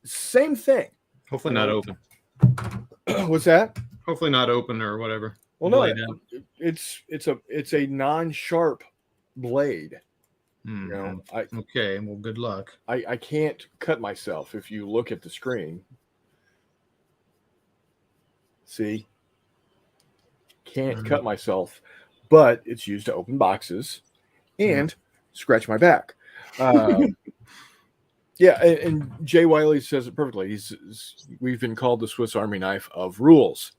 Same thing. Hopefully not open. What's that? Hopefully not open or whatever. Well, no, it's a non-sharp blade. Okay. Well, good luck. I can't cut myself if you look at the screen. See, can't cut myself. but it's used to open boxes and scratch my back. Yeah, and Jay Wiley says it perfectly. We've been called the Swiss Army knife of rules.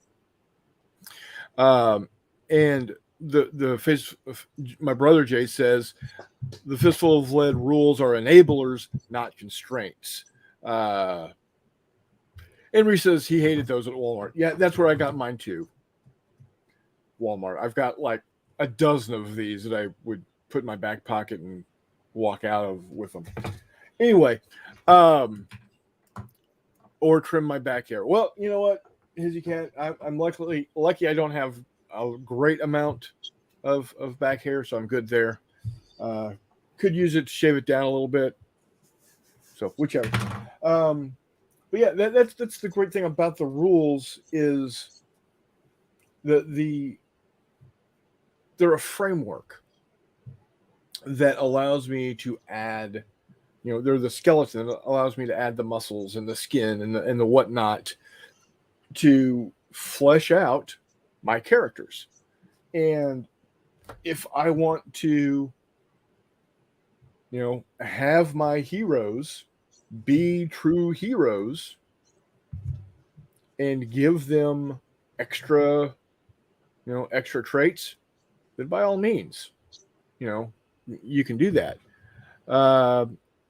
And my brother Jay says the Fistful of Lead rules are enablers, not constraints. Henry says he hated those at Walmart. Yeah, that's where I got mine too. Walmart. I've got like a dozen of these that I would put in my back pocket and walk out of with them. Anyway, or trim my back hair. Well, you know what, Hizzy Cat, I'm lucky I don't have a great amount of back hair, so I'm good there. Could use it to shave it down a little bit. So whichever. But yeah, that's the great thing about the rules is they're a framework that allows me to add, they're the skeleton that allows me to add the muscles and the skin and the whatnot to flesh out my characters. And if I want to, have my heroes be true heroes and give them extra traits, then by all means, you can do that.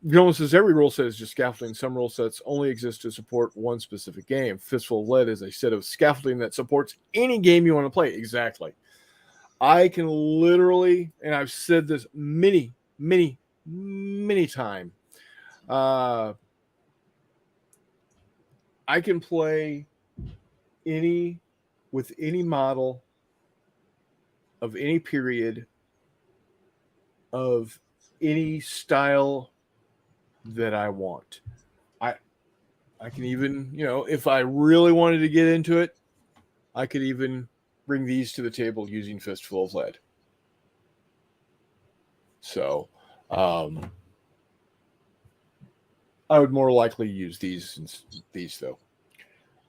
Jonas says every rule set is just scaffolding. Some rule sets only exist to support one specific game. Fistful of Lead is a set of scaffolding that supports any game you want to play. Exactly. I can literally, and I've said this many times, I can play with any model of any period of any style that I want. I can even, if I really wanted to get into it, I could even bring these to the table using Fistful of Lead. So, I would more likely use these though.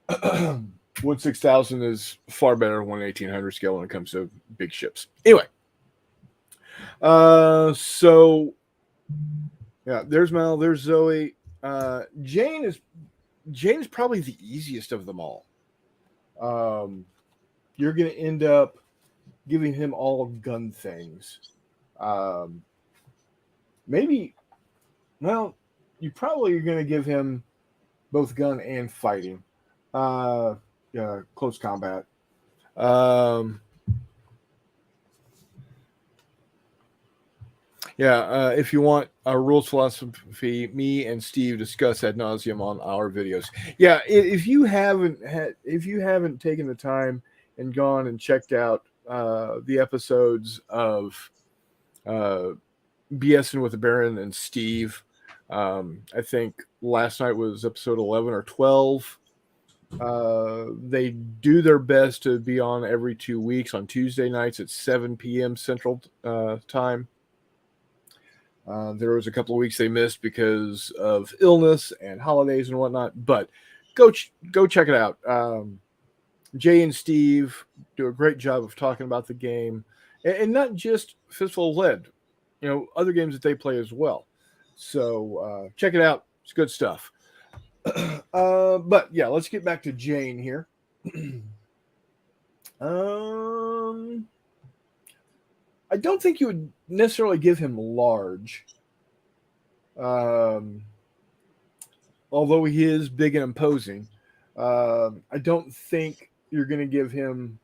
1/6000 is far better than 1/1800 scale when it comes to big ships. Anyway, so yeah, there's Mel, there's Zoe. Jane is probably the easiest of them all. You're going to end up giving him all gun things. Maybe, well, you probably are going to give him both gun and fighting. Close combat. If you want our rules philosophy, me and Steve discuss ad nauseum on our videos. Yeah, if you haven't taken the time and gone and checked out the episodes of BSing with the Baron and Steve, I think last night was episode 11 or 12. They do their best to be on every 2 weeks on Tuesday nights at 7 p.m. Central time. There was a couple of weeks they missed because of illness and holidays and whatnot, but go check it out. Jay and Steve do a great job of talking about the game, and not just Fistful of Lead, other games that they play as well. So check it out. It's good stuff. But yeah, let's get back to Jane here. I don't think you would necessarily give him large. Although he is big and imposing, I don't think you're going to give him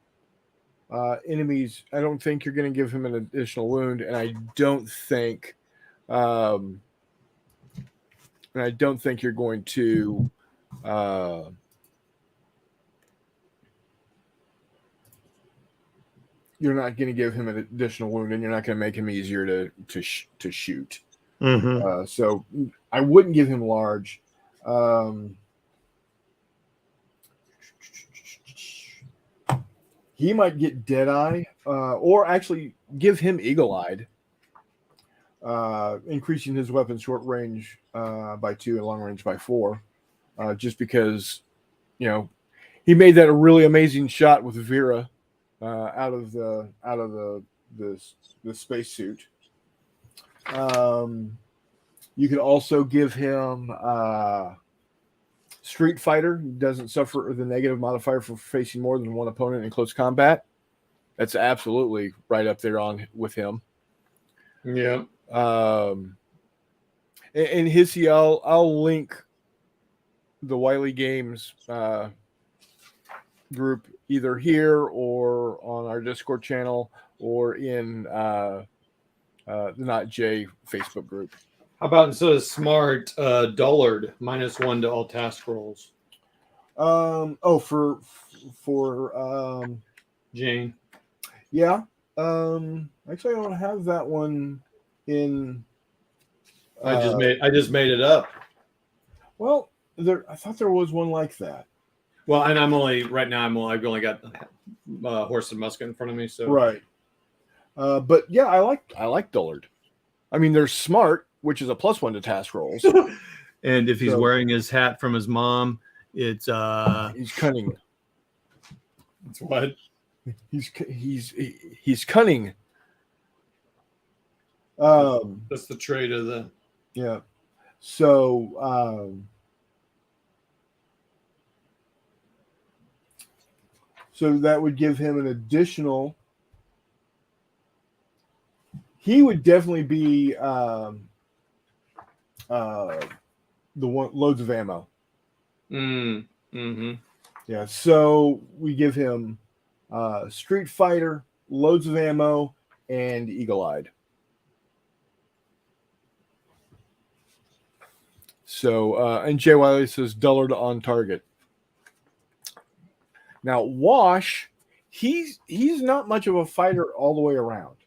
enemies. I don't think you're going to give him an additional wound, and I don't think you're going to you're not going to give him an additional wound, and you're not going to make him easier to shoot. Mm-hmm. So I wouldn't give him large. He might get Deadeye, or actually give him Eagle-Eyed, increasing his weapon short range by 2 and long range by 4, just because, he made that a really amazing shot with Vera out of the the spacesuit. You could also give him Street Fighter. He doesn't suffer the negative modifier for facing more than one opponent in close combat. That's absolutely right up there on with him. Yeah. And Hissy, I'll link the Wiley Games group either here or on our Discord channel or in the Not J Facebook group. How about instead of smart, dullard, -1 to all task rolls? For Jane. yeah. Actually, I don't have that one in. I just made it up. Well, I thought there was one like that. Well, and I've only got horse and musket in front of me, so Right. But yeah, I like dullard. I mean, there's smart, which is a +1 to task rolls. And if he's wearing his hat from his mom, it's he's cunning. It's what? He's cunning. That's the trait of the. Yeah. So so that would give him an additional. He would definitely be the one loads of ammo. Mm-hmm. Yeah. So we give him Street Fighter, loads of ammo, and eagle-eyed. So and Jay Wiley says dullard on target. Now Wash, he's not much of a fighter all the way around.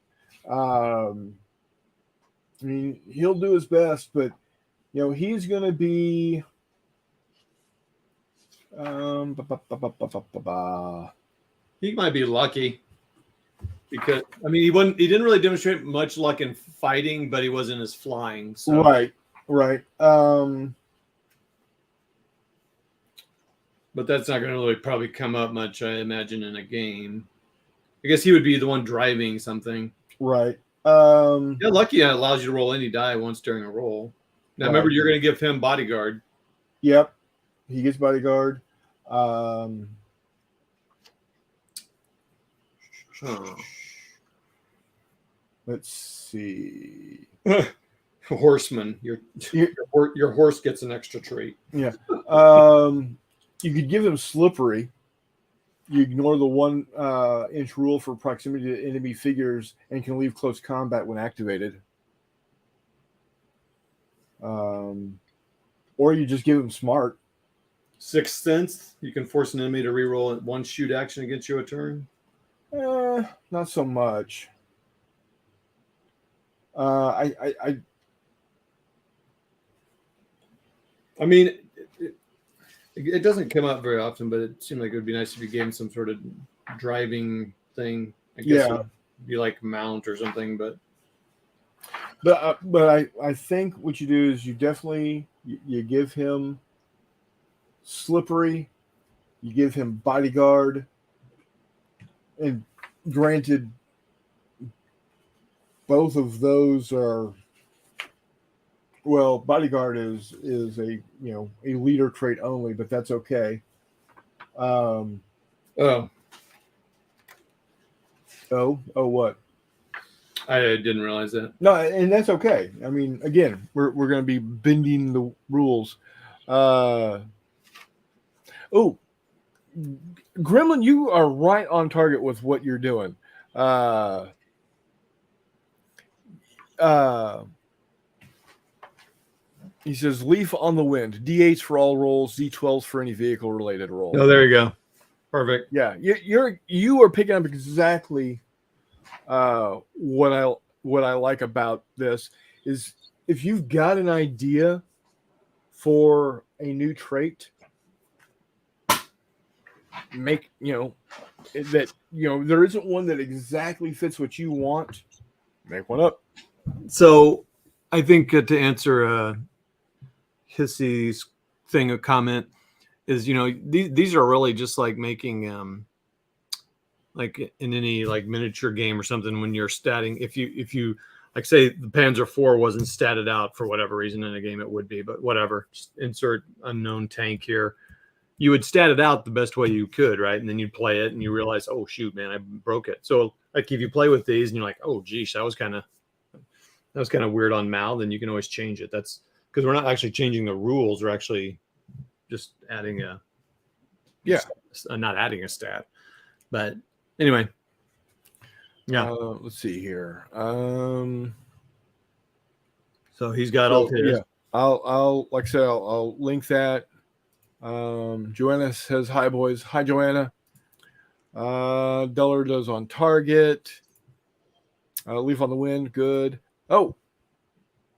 I mean, he'll do his best, but he's going to be. He might be lucky because he didn't really demonstrate much luck in fighting, but he wasn't as flying. So. Right. But that's not going to really probably come up much, I imagine, in a game. I guess he would be the one driving something. Right. Yeah, lucky it allows you to roll any die once during a roll. Now, remember, you're going to give him bodyguard. Yep. He gets bodyguard. Let's see. Horseman. Your horse gets an extra trait. Yeah. You could give him slippery. You ignore the 1 inch rule for proximity to enemy figures and can leave close combat when activated. Or you just give him smart. Sixth Sense. You can force an enemy to reroll 1 shoot action against you a turn. Not so much. It doesn't come up very often, but it seemed like it would be nice if you gave him some sort of driving thing. I guess it would be like mount or something, but I think what you do is you definitely you give him slippery, you give him bodyguard, and granted, both of those are. Well, bodyguard is a a leader trait only, but that's okay. What? I didn't realize that. No, and that's okay. I mean, again, we're going to be bending the rules. Gremlin, you are right on target with what you're doing. He says, Leaf on the Wind. D8s for all rolls, D12s for any vehicle-related roll. Oh, there you go. Perfect. Yeah, you are picking up exactly what I like about this is if you've got an idea for a new trait, make that there isn't one that exactly fits what you want. Make one up. So, I think to answer Hissy's comment is these are really just like making like in any like miniature game or something, when you're statting, if you like say the Panzer IV wasn't statted out for whatever reason in a game, it would be, but whatever. Just insert unknown tank here. You would stat it out the best way you could, right? And then you'd play it and you realize, oh shoot, man, I broke it. So like if you play with these and you're like, oh geez, that was kind of weird on Mal, then you can always change it. That's because we're not actually changing the rules. We're actually just adding not adding a stat. But anyway, yeah. Let's see here. So he's got all his. Yeah, I'll like I said, I'll link that. Joanna says hi, boys. Hi, Joanna. Duller does on target. Leaf on the wind. Good. Oh,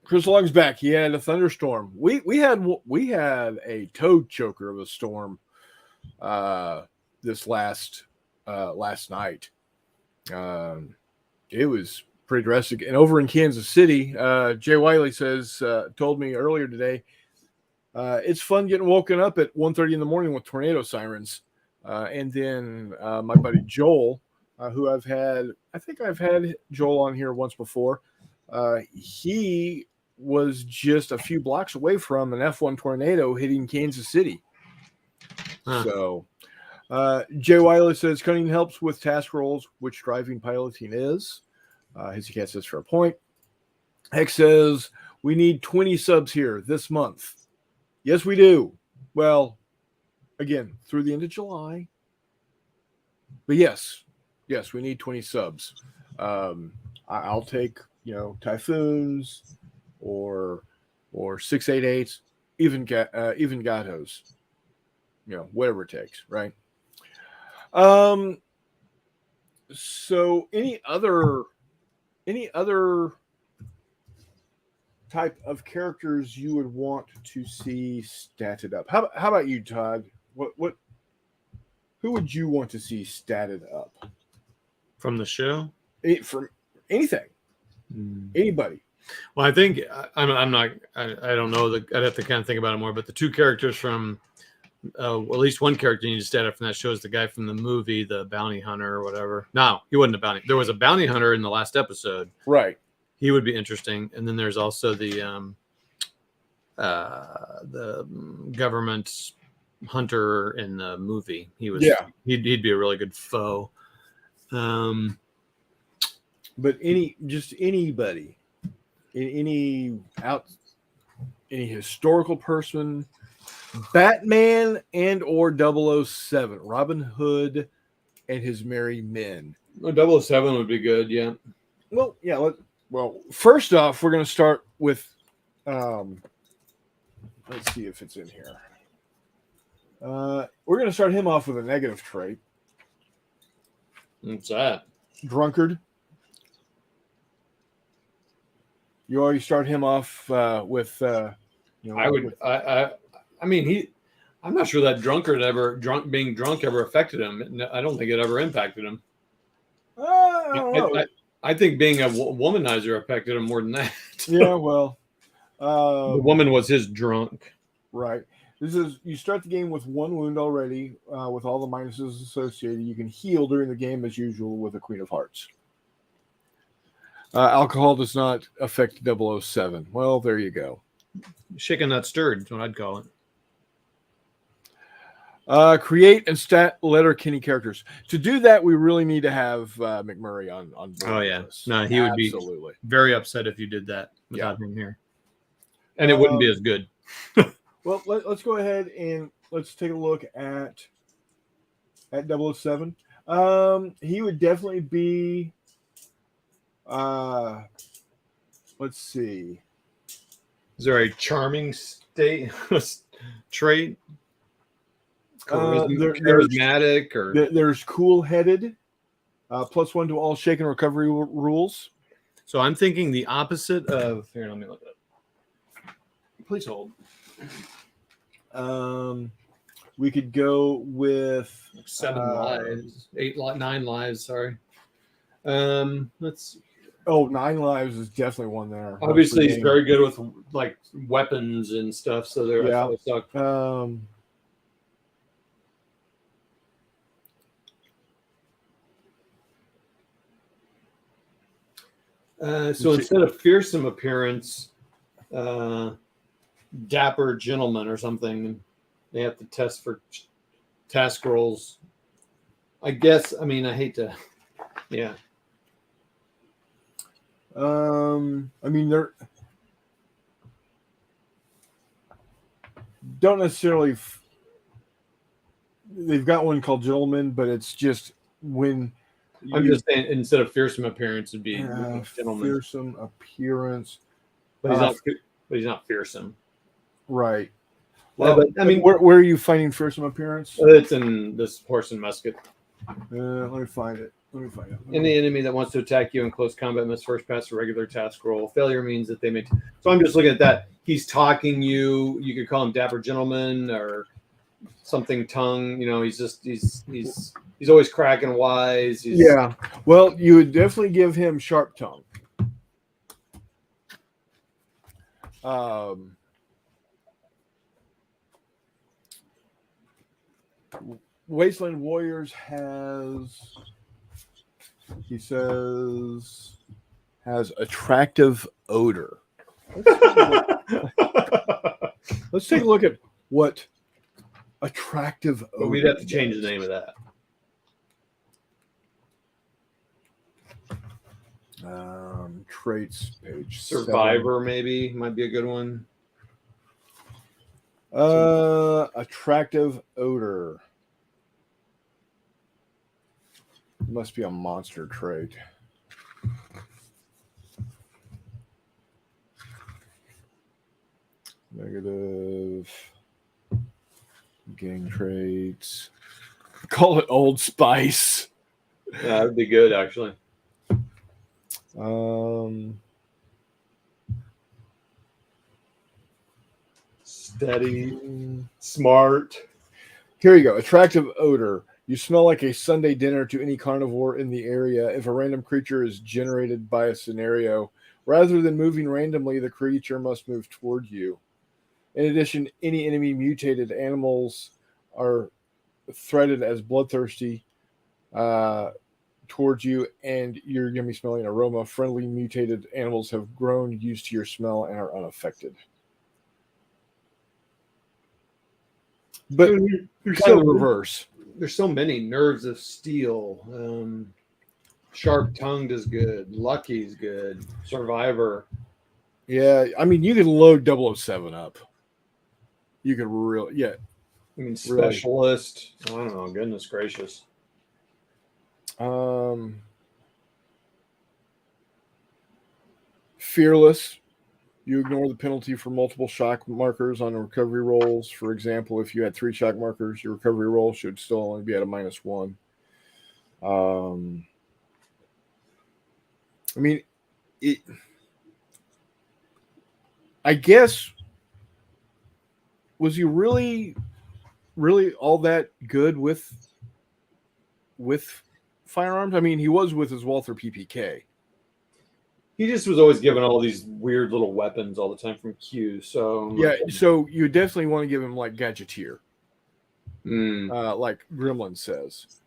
Chris Long's back. He had a thunderstorm. We had a toad choker of a storm this last night. It was pretty drastic. And over in Kansas City, Jay Wiley told me earlier today, it's fun getting woken up at 1:30 in the morning with tornado sirens. And then my buddy Joel, who I think I've had Joel on here once before. He was just a few blocks away from an F1 tornado hitting Kansas City. Huh. So Jay Wiley says cunning helps with task roles, which driving piloting is. His cat says for a point. Hex says we need 20 subs here this month. Yes, we do. Well, again, through the end of July. But yes, we need 20 subs. I'll take, Typhoons or 688s, even Gatos. Whatever it takes, right? So any other type of characters you would want to see statted up? How about you, Todd? Who would you want to see statted up from the show? From anything, anybody. Well, I think I'm not. I don't know. I'd have to kind of think about it more. But the two characters from, at least one character you need to stat up from that show is the guy from the movie, the bounty hunter or whatever. No, he wasn't a bounty. There was a bounty hunter in the last episode. Right. He would be interesting. And then there's also the government hunter in the movie. He'd be a really good foe. But anybody, any historical person, Batman and or 007, Robin Hood and his merry men. 007 would be good, yeah. Well, yeah. Well, first off, we're going to start with, let's see if it's in here. We're going to start him off with a negative trait. What's that? Drunkard. You already start him off with, I mean, I'm not sure that being drunk ever affected him. I don't think it ever impacted him. I think being a womanizer affected him more than that. Yeah, well, the woman was his drunk. Right. You start the game with one wound already, with all the minuses associated. You can heal during the game as usual with a Queen of Hearts. Alcohol does not affect 007. Well, there you go. Shaken not stirred is what I'd call it. Create and stat Letterkenny characters. To do that, we really need to have McMurray on board. Oh, yeah. No, he would be very upset if you did that without him here. And it wouldn't be as good. Well, let's go ahead and let's take a look at 007. He would definitely be... let's see. Is there a charming trait? Charismatic or there's cool-headed. +1 to all shaken recovery rules. So I'm thinking the opposite of. Here, let me look it up. Please hold. We could go with 7 lives, 9 lives. Sorry. Let's see. Oh, 9 lives is definitely one there. Obviously, he's very good with like weapons and stuff. So there, yeah. So instead of fearsome appearance, dapper gentleman or something. They have to test for task rolls. I guess. I mean, I hate to. Yeah. I mean, they're don't necessarily. They've got one called Gentleman, but it's just when I'm just saying instead of fearsome appearance, it'd be gentleman. Fearsome appearance, but he's not. But he's not fearsome. Right. Well, but, I mean, where are you finding fearsome appearance? It's in this horse and musket. Let me find it. Any enemy that wants to attack you in close combat must first pass a regular task roll. Failure means that they may. So I'm just looking at that. He's talking you. You could call him dapper gentleman or something tongue. You know, he's always cracking wise. Yeah. Well, you would definitely give him sharp tongue. Wasteland Warriors has attractive odor. Let's take a look at what attractive odor. But we'd have to change the name of that. Traits page. Survivor 7. Maybe might be a good one. Attractive odor. Must be a monster trait. Negative. Gang traits. Call it Old Spice. Yeah, that would be good, actually. Steady, smart. Here you go. Attractive odor. You smell like a Sunday dinner to any carnivore in the area. If a random creature is generated by a scenario, rather than moving randomly, the creature must move toward you. In addition, any enemy mutated animals are threatened as bloodthirsty towards you, and you're going to be smelling an aroma. Friendly mutated animals have grown used to your smell and are unaffected. But there's kind of the reverse. There's so many. Nerves of steel. Sharp tongued is good. Lucky's good. Survivor. Yeah, I mean, you could load 007 up. You could really, yeah. I mean, specialist. Really. I don't know. Goodness gracious. Fearless. You ignore the penalty for multiple shock markers on recovery rolls. For example, if you had 3 shock markers, your recovery roll should still only be at a -1. I mean, I guess, was he really all that good with firearms? I mean, he was with his Walther PPK. He just was always given all these weird little weapons all the time from Q. So yeah, so you definitely want to give him like Gadgeteer, like Gremlin says.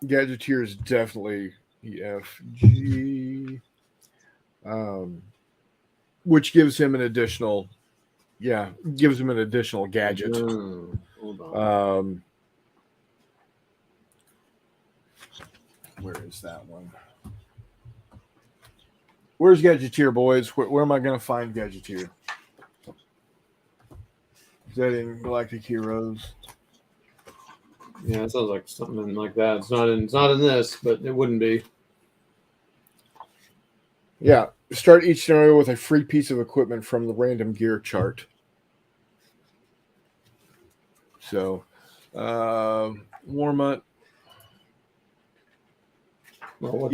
Gadgeteer is definitely EFG, which gives him an additional, gadget. Hold on. Where is that one? Where's Gadgeteer, boys? Where am I going to find Gadgeteer? Is that in Galactic Heroes? Yeah, it sounds like something like that. It's not in this, but it wouldn't be. Yeah. Start each scenario with a free piece of equipment from the random gear chart. So, Warmut. Well,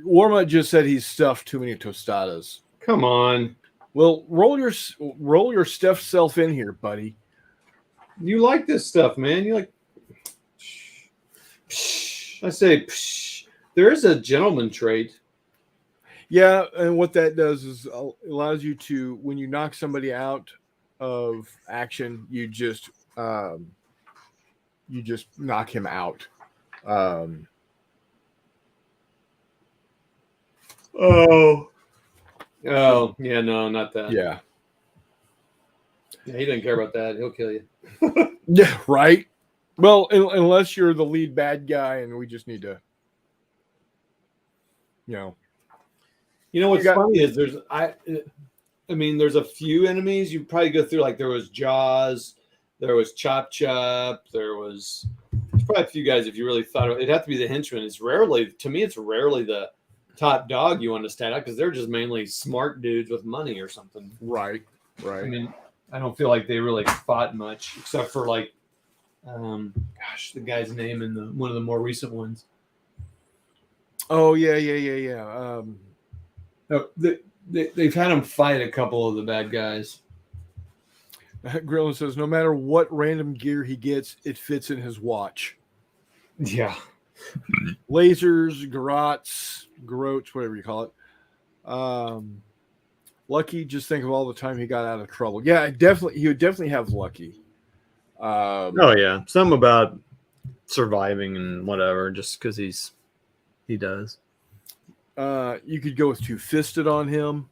Warmut just said he's stuffed too many tostadas. Come on. Well, roll your stuffed self in here, buddy. You like this stuff, man. You like. I say, there is a gentleman trait. Yeah, and what that does is allows you to, when you knock somebody out of action, you just knock him out. Oh, yeah, no, not that. Yeah. Yeah, he doesn't care about that. He'll kill you. Yeah, right. Well, unless you're the lead bad guy, and we just need to, You know what's funny is I mean, there's a few enemies you probably go through. Like there was Jaws, there was Chop Chop, there's probably a few guys if you really thought it'd have to be the henchman. It's rarely the top dog you want to stand out because they're just mainly smart dudes with money or something. Right. I mean, I don't feel like they really fought much except for like, the guy's name in one of the more recent ones. Oh yeah. They've had him fight a couple of the bad guys. Grillin says no matter what random gear he gets, it fits in his watch. Yeah. Lasers, garrotes, whatever you call it. Lucky, just think of all the time he got out of trouble. Yeah, he would definitely have Lucky. Oh yeah, something about surviving and whatever, just because he does. You could go with two-fisted on him.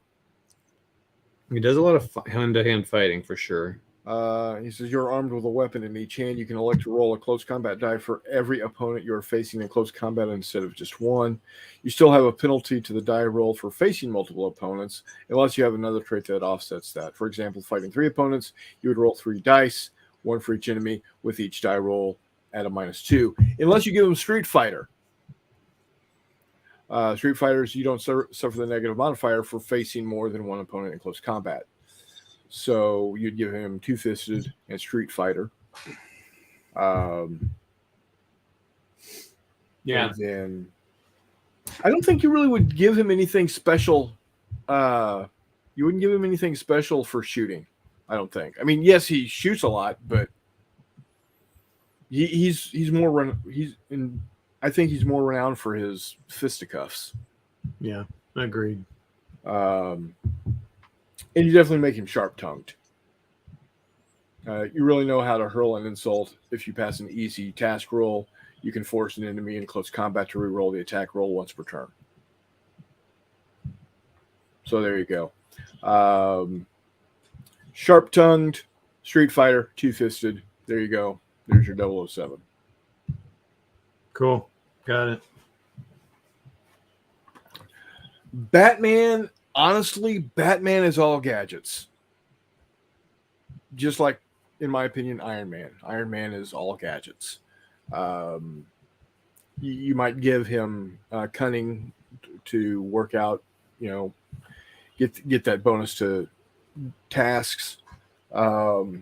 He does a lot of hand-to-hand fighting for sure. He says you're armed with a weapon in each hand. You can elect to roll a close combat die for every opponent you're facing in close combat instead of just one. You still have a penalty to the die roll for facing multiple opponents, unless you have another trait that offsets that. For example, fighting 3 opponents, you would roll 3 dice, 1 for each enemy, with each die roll at a -2, unless you give them Street Fighter. Street Fighters, you don't suffer the negative modifier for facing more than one opponent in close combat. So you'd give him two-fisted and Street Fighter. Yeah. And then I don't think you really would give him anything special. You wouldn't give him anything special for shooting. I don't think. I mean, yes, he shoots a lot, but he's more I think he's more renowned for his fisticuffs. Yeah, agreed. And you definitely make him sharp-tongued. You really know how to hurl an insult. If you pass an easy task roll, you can force an enemy in close combat to reroll the attack roll once per turn. So there you go. Sharp-tongued, Street Fighter, two-fisted. There you go. There's your 007. Cool. Got it. Batman, honestly, Batman is all gadgets. Just like, in my opinion, Iron Man. Iron Man is all gadgets. You might give him cunning to work out, get that bonus to tasks. But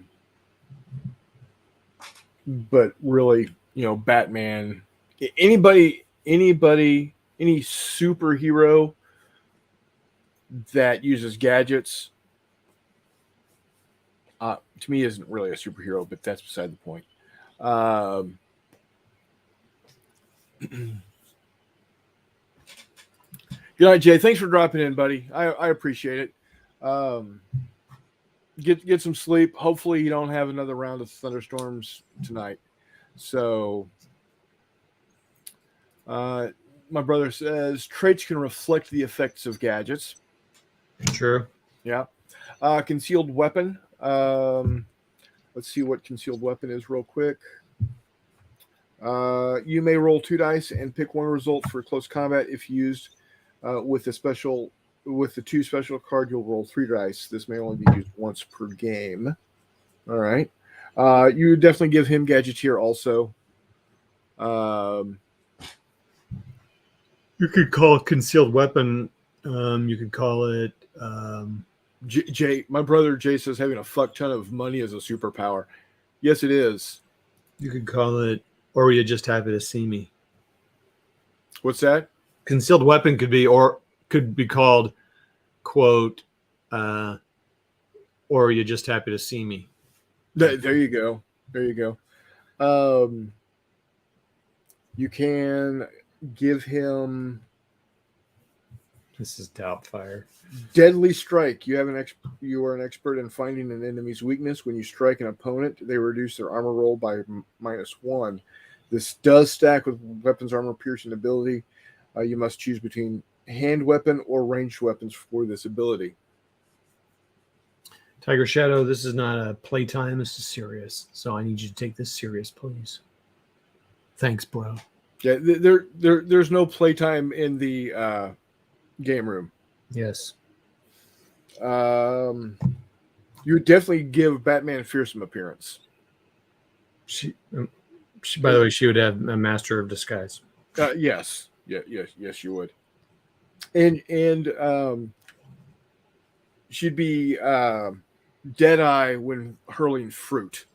really, Batman, any superhero that uses gadgets, to me isn't really a superhero, but that's beside the point. Good night, Jay. Thanks for dropping in, buddy. I appreciate it. Get some sleep. Hopefully you don't have another round of thunderstorms tonight. So my brother says traits can reflect the effects of gadgets. True. Yeah. Concealed weapon. Let's see what concealed weapon is real quick. You may roll 2 dice and pick one result for close combat. If used with the 2 special card, you'll roll 3 dice. This may only be used once per game. All right. You definitely give him Gadgeteer also. You could call it concealed weapon. You could call it. Jay, my brother Jay says having a fuck ton of money is a superpower. Yes, it is. You could call it, or were you just happy to see me? What's that? Concealed weapon could be called, quote, or are you just happy to see me? There you go. There you go. You can give him. This is Doubtfire. Deadly Strike. You are an expert in finding an enemy's weakness. When you strike an opponent, they reduce their armor roll by -1. This does stack with weapons armor piercing ability. You must choose between hand weapon or ranged weapons for this ability. Tiger Shadow, this is not a playtime. This is serious. So I need you to take this serious, please. Thanks, bro. Yeah, there's no playtime in the game room. Yes. You would definitely give Batman fearsome appearance. She, by the way, she would have a Master of Disguise. Yes, yes, you would. And she'd be Deadeye when hurling fruit.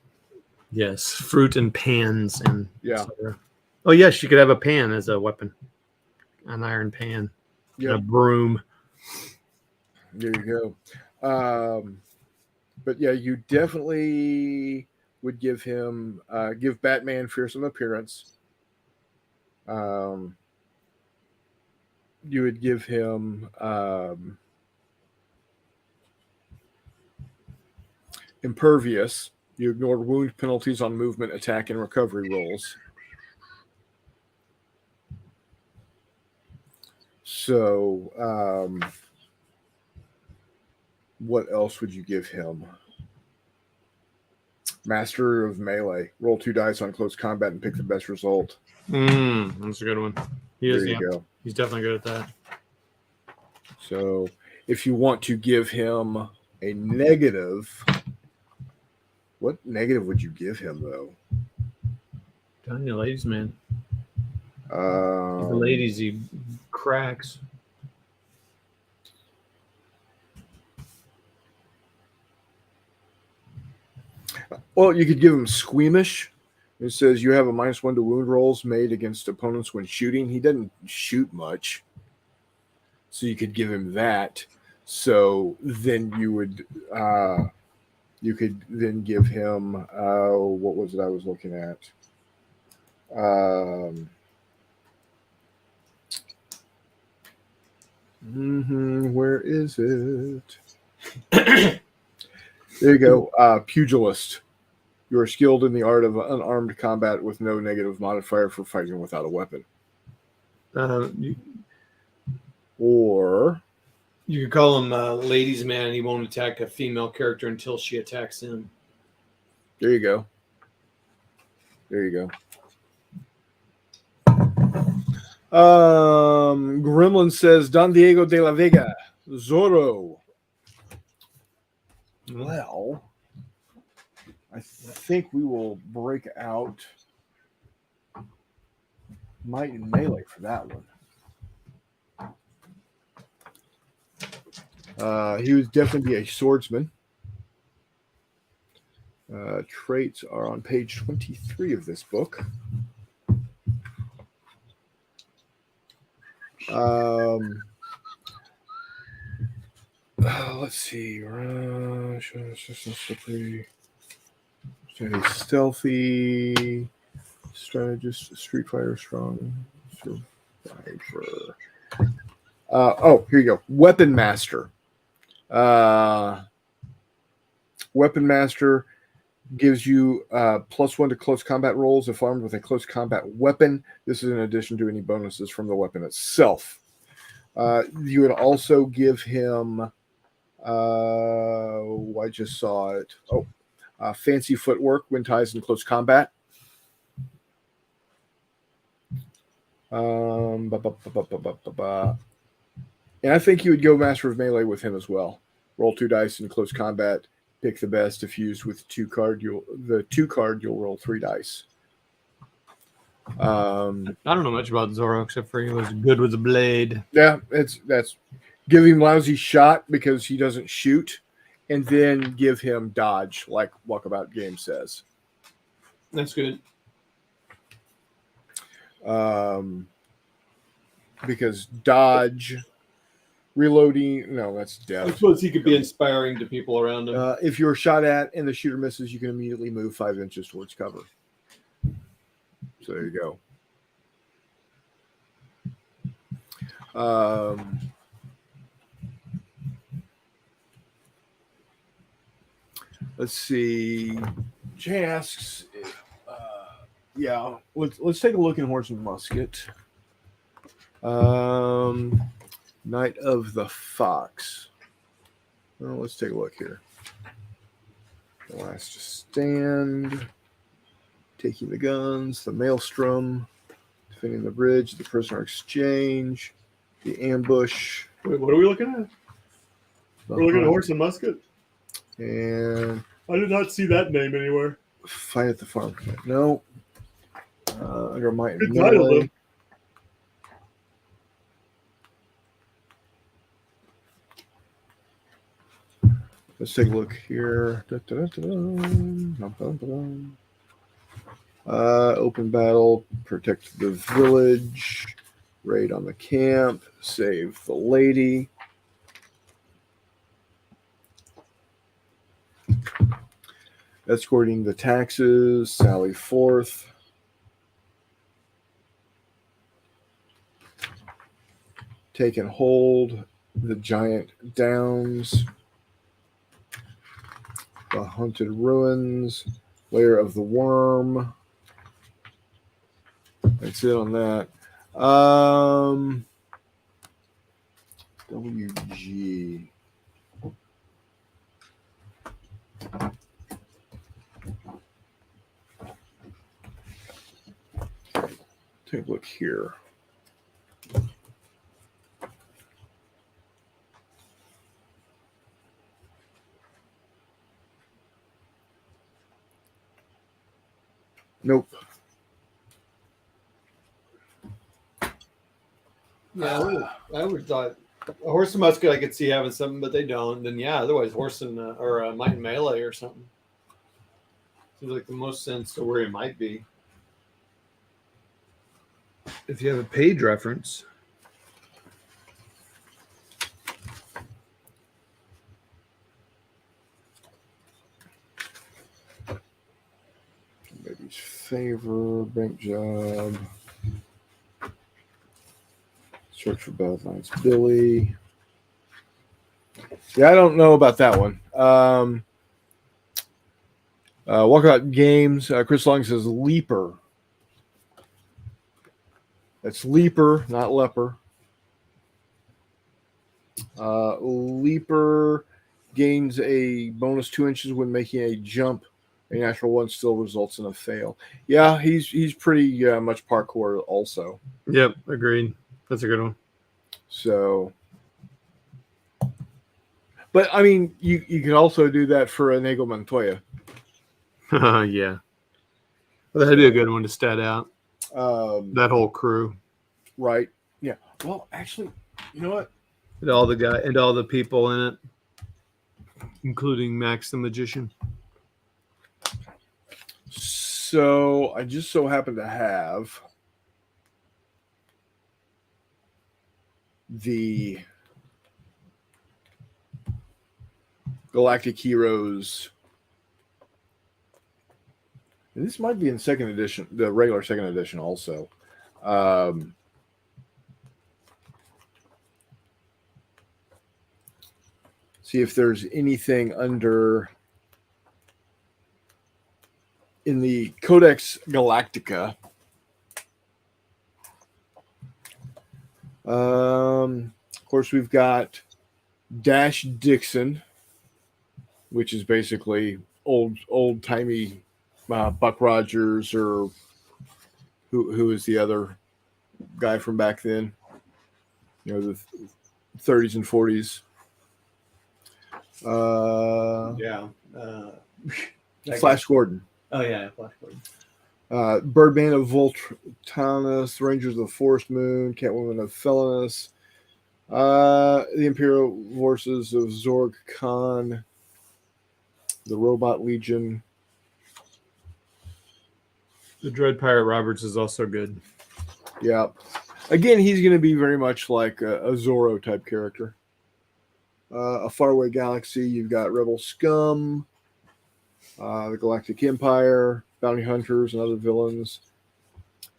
Yes, fruit and pans and yeah. etc. Oh yes, she could have a pan as a weapon, an iron pan, Yep. a broom. There you go. But yeah, you definitely would give him give Batman fearsome appearance. You would give him impervious. You ignored wound penalties on movement, attack, and recovery rolls. So, what else would you give him? Master of Melee. Roll 2 dice on close combat and pick the best result. That's a good one. There you go. He's definitely good at that. So, if you want to give him a negative, what negative would you give him, though? Telling you, ladies, man. The ladies, he cracks. Well, you could give him squeamish. It says you have a -1 to wound rolls made against opponents when shooting. He doesn't shoot much, so you could give him that. So then you would, you could then give him what was it I was looking at? Where is it? There you go. Pugilist. You are skilled in the art of unarmed combat with no negative modifier for fighting without a weapon. Or you could call him ladies' man. He won't attack a female character until she attacks him. There you go. There you go. Gremlin says Don Diego de la Vega, Zorro. Well, I think we will break out Might and Melee for that one. He would definitely be a swordsman. Traits are on page 23 of this book. Let's see. Stealthy, strategist, Street Fighter, strong, survivor. Here you go. Weapon Master. Weapon Master gives you +1 to close combat rolls if armed with a close combat weapon. This is in addition to any bonuses from the weapon itself. You would also give him I just saw it. Fancy footwork when ties in close combat. And I think you would go Master of Melee with him as well. Roll 2 dice in close combat. Pick the best. If used with 2 card, you'll roll 3 dice. I don't know much about Zorro except for he was good with the blade. Yeah, that's give him lousy shot because he doesn't shoot, and then give him dodge, like Walkabout Game says. That's good. Because dodge, reloading, no, that's death. I suppose he could be inspiring to people around him. If you're shot at and the shooter misses, you can immediately move 5 inches towards cover. So there you go. Let's see. Jay asks, let's take a look in Horse and Musket. Night of the Fox. Well, let's take a look here. The Last Stand. Taking the Guns. The Maelstrom. Defending the Bridge. The Prisoner Exchange. The Ambush. Wait, what are we looking at? We're looking at Horse and Musket? And I did not see that name anywhere. Fight at the Farm. No. Under Might and Good title, Melee. though. Let's take a look here. Open battle, protect the village, raid on the camp, save the lady. Escorting the taxes, sally forth. Taken hold, the giant downs. The Haunted Ruins, Lair of the Worm. That's it on that. WG. Take a look here. Nope. Yeah, I would thought a Horse and Musket I could see having something, but they don't. Then yeah, otherwise Horse and or Might and Melee or something. Seems like the most sense to where it might be. If you have a page reference. Baby's Favor, Bank Job. Search for Bad Lights Billy. Yeah, I don't know about that one. Walkabout Games. Chris Long says Leaper. That's Leaper, not Leper. Leaper gains a bonus 2 inches when making a jump. A natural one still results in a fail. Yeah, he's pretty much parkour also. Yep, agreed. That's a good one. So, but I mean, you can also do that for Inigo Montoya. Yeah. Well, that'd be a good one to stat out. That whole crew. Right. Yeah. Well, actually, you know what? And all the people in it, including Max the Magician. So I just so happen to have the Galactic Heroes. And this might be in second edition, the regular second edition also. See if there's anything under in the Codex Galactica. Of course, we've got Dash Dixon, which is basically old timey Buck Rogers, or who is the other guy from back then? You know, the 30s and 40s. Flash Gordon. Oh yeah, Flash Gordon. Birdman of Voltanus, Rangers of the Forest Moon, Catwoman of Felonus, the Imperial Forces of Zorg Khan, the Robot Legion. The Dread Pirate Roberts is also good. Yeah. Again, he's going to be very much like a Zorro type character. A Faraway Galaxy, you've got Rebel Scum, the Galactic Empire, Bounty Hunters, and other villains.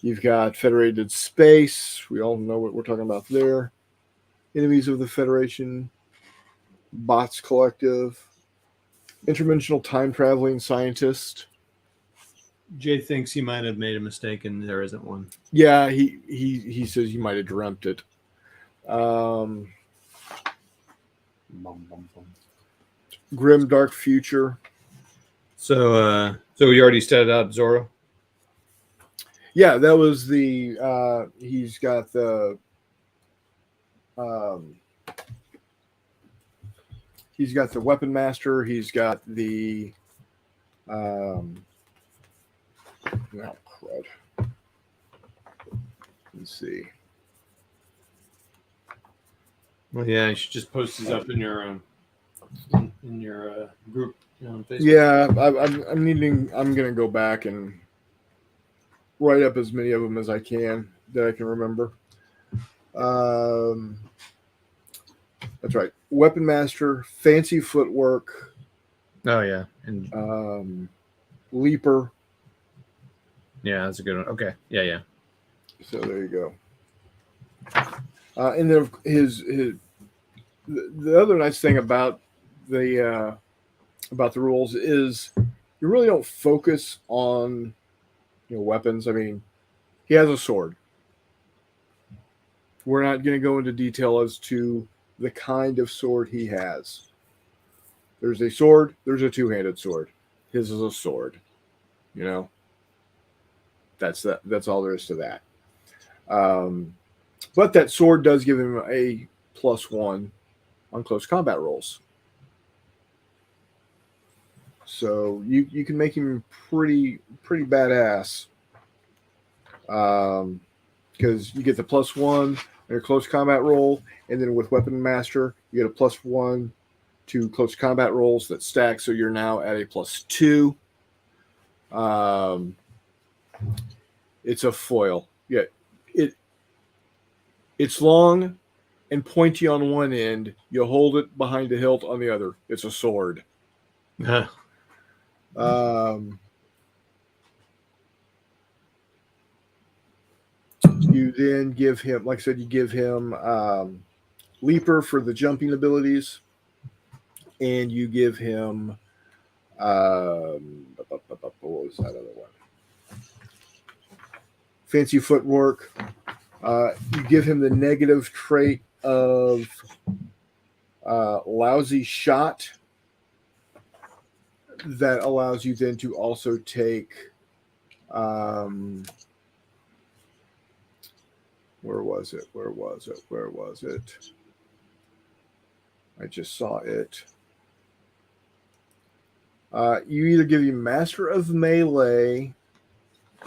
You've got Federated Space. We all know what we're talking about there. Enemies of the Federation, Bots Collective, Interdimensional Time Traveling Scientist. Jay thinks he might have made a mistake and there isn't one. Yeah, he says you might have dreamt it. Bum, bum, bum. Grim Dark Future. So we already set it up, Zorro. Yeah, that was the. He's got the. He's got the Weapon Master. He's got the. Now, crud. Let's see. Well, yeah, you should just post these up in your group on Facebook. Yeah, I'm needing. I'm gonna go back and write up as many of them as I can that I can remember. That's right. Weapon Master, Fancy Footwork, Oh yeah, and Leaper. yeah, that's a good one. Okay, yeah. So there you go. And then the other nice thing about the rules is you really don't focus on weapons. I mean, he has a sword. We're not going to go into detail as to the kind of sword he has. There's a sword. There's a two-handed sword. His is a sword. That's that. That's all there is to that. But that sword does give him a +1 on close combat rolls. So you can make him pretty badass. Because you get the +1 on your close combat roll, and then with Weapon Master, you get a +1 to close combat rolls that stack, so you're now at a +2. It's a foil. Yeah, it's long and pointy on one end. You hold it behind the hilt on the other. It's a sword. You then give him, like I said, you give him Leaper for the jumping abilities, and you give him what was that other one? Fancy Footwork. You give him the negative trait of Lousy Shot. That allows you then to also take where was it? I just saw it. You either give him Master of Melee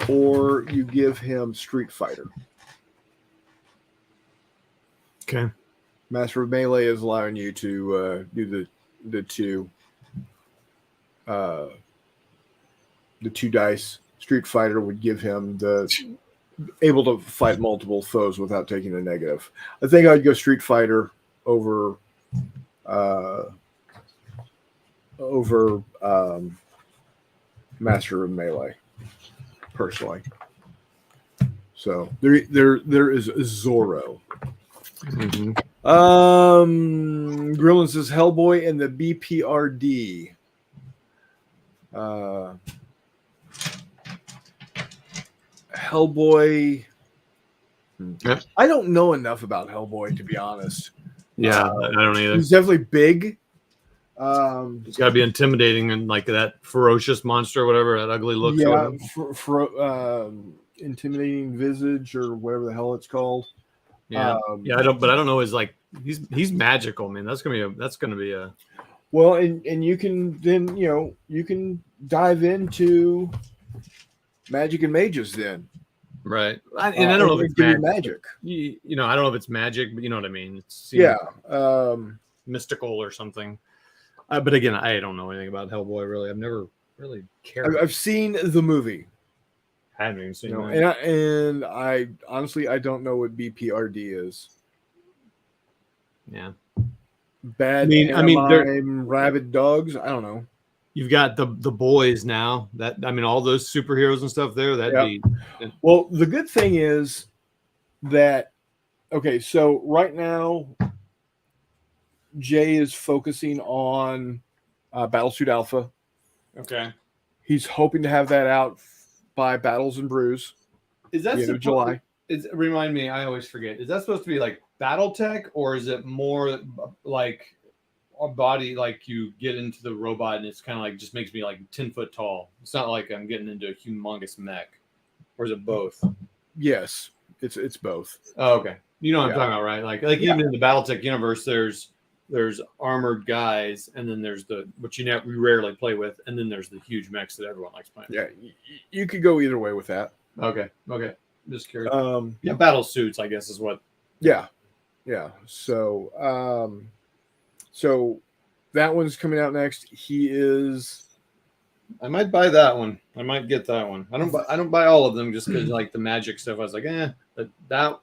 or you give him Street Fighter. Okay. Master of Melee is allowing you to do the two dice. Street Fighter would give him the able to fight multiple foes without taking a negative. I think I'd go Street Fighter over Master of Melee, personally. So there is Zorro. Mm-hmm. Grillin says Hellboy and the BPRD. Hellboy. Yep. I don't know enough about Hellboy, to be honest. Yeah, I don't either. He's definitely big. He's got to be intimidating and like that ferocious monster, whatever that ugly look. Yeah, intimidating visage or whatever the hell it's called. Yeah, I don't know. Is like he's magical, man. That's gonna be a. Well, and you can then you can dive into magic and mages then. Right, and I don't know if it's magic. I don't know if it's magic, but you know what I mean. It's mystical or something. But again, I don't know anything about Hellboy. Really, I've never really cared. I've seen the movie. I haven't even seen that. And I honestly I don't know what BPRD is. Yeah, bad. I mean, rabid dogs. I don't know. You've got the boys now. All those superheroes and stuff there. Well, the good thing is that so right now Jay is focusing on Battlesuit Alpha. Okay. He's hoping to have that out by Battles and Brews. Is that July? Remind me, I always forget. Is that supposed to be like BattleTech, or is it more like a body like you get into the robot and it's kind of like just makes me like 10 foot tall. It's not like I'm getting into a humongous mech, or is it both? Yes, it's both. Oh, okay. You know what I'm Yeah. talking about, right? Like even in the BattleTech universe, there's armored guys, and then there's which we rarely play with, and then there's the huge mechs that everyone likes playing. Yeah, you could go either way with that. Okay. Just curious. Yeah, battle suits, I guess, is what. Yeah. So so that one's coming out next. I might buy that one. I might get that one. I don't buy all of them just because like the magic stuff. I was like, but that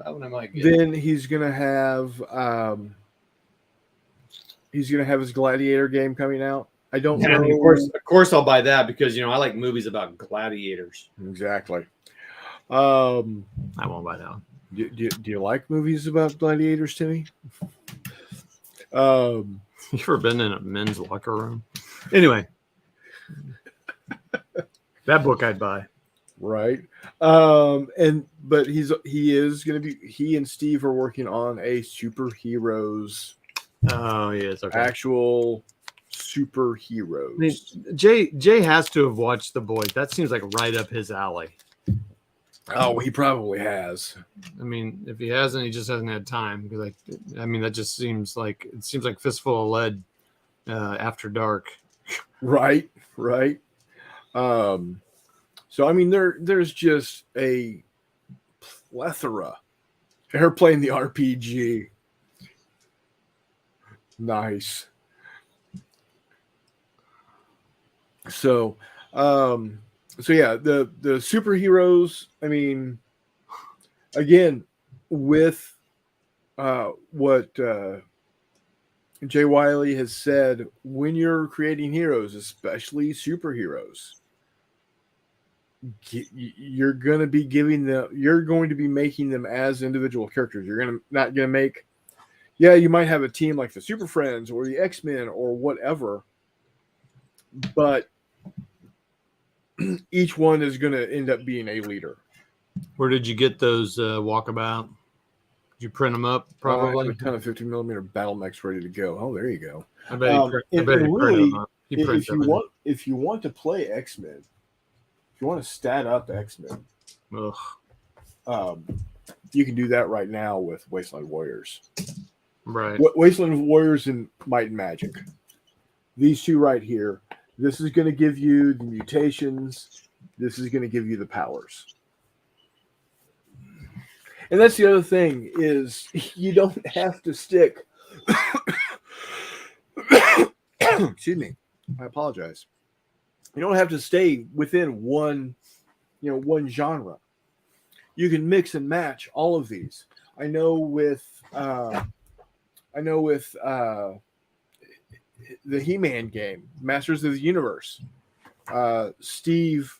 one I might get. Then he's gonna have his Gladiator game coming out. I don't know. And of course, I'll buy that because I like movies about gladiators. Exactly. I won't buy that one. Do you like movies about gladiators, Timmy? You ever been in a men's locker room? Anyway, that book I'd buy. Right. But he and Steve are working on a superheroes. Oh yes, okay. Actual superheroes. I mean, Jay has to have watched The Boys. That seems like right up his alley. Oh, he probably has. I mean, if he hasn't, he just hasn't had time. Because that just seems like Fistful of Lead after dark. Right. So I mean, there's just a plethora. They're playing the RPG. Nice. So yeah, the superheroes. I mean, again, with what Jay Wiley has said, when you're creating heroes, especially superheroes, you're going to be making them as individual characters. You're not going to make. Yeah, you might have a team like the Super Friends or the X-Men or whatever, but each one is going to end up being a leader. Where did you get those walkabout? Did you print them up? Probably. I have a ton of 50mm battle mechs ready to go. Oh, there you go. I bet if you want to play X-Men, if you want to stat up X-Men, you can do that right now with Wasteland Warriors. Right. Wasteland Warriors and Might and Magic. These two right here. This is going to give you the mutations. This is going to give you the powers. And that's the other thing is you don't have to stick. Excuse me. I apologize. You don't have to stay within one genre. You can mix and match all of these. I know with the He-Man game, Masters of the Universe, Steve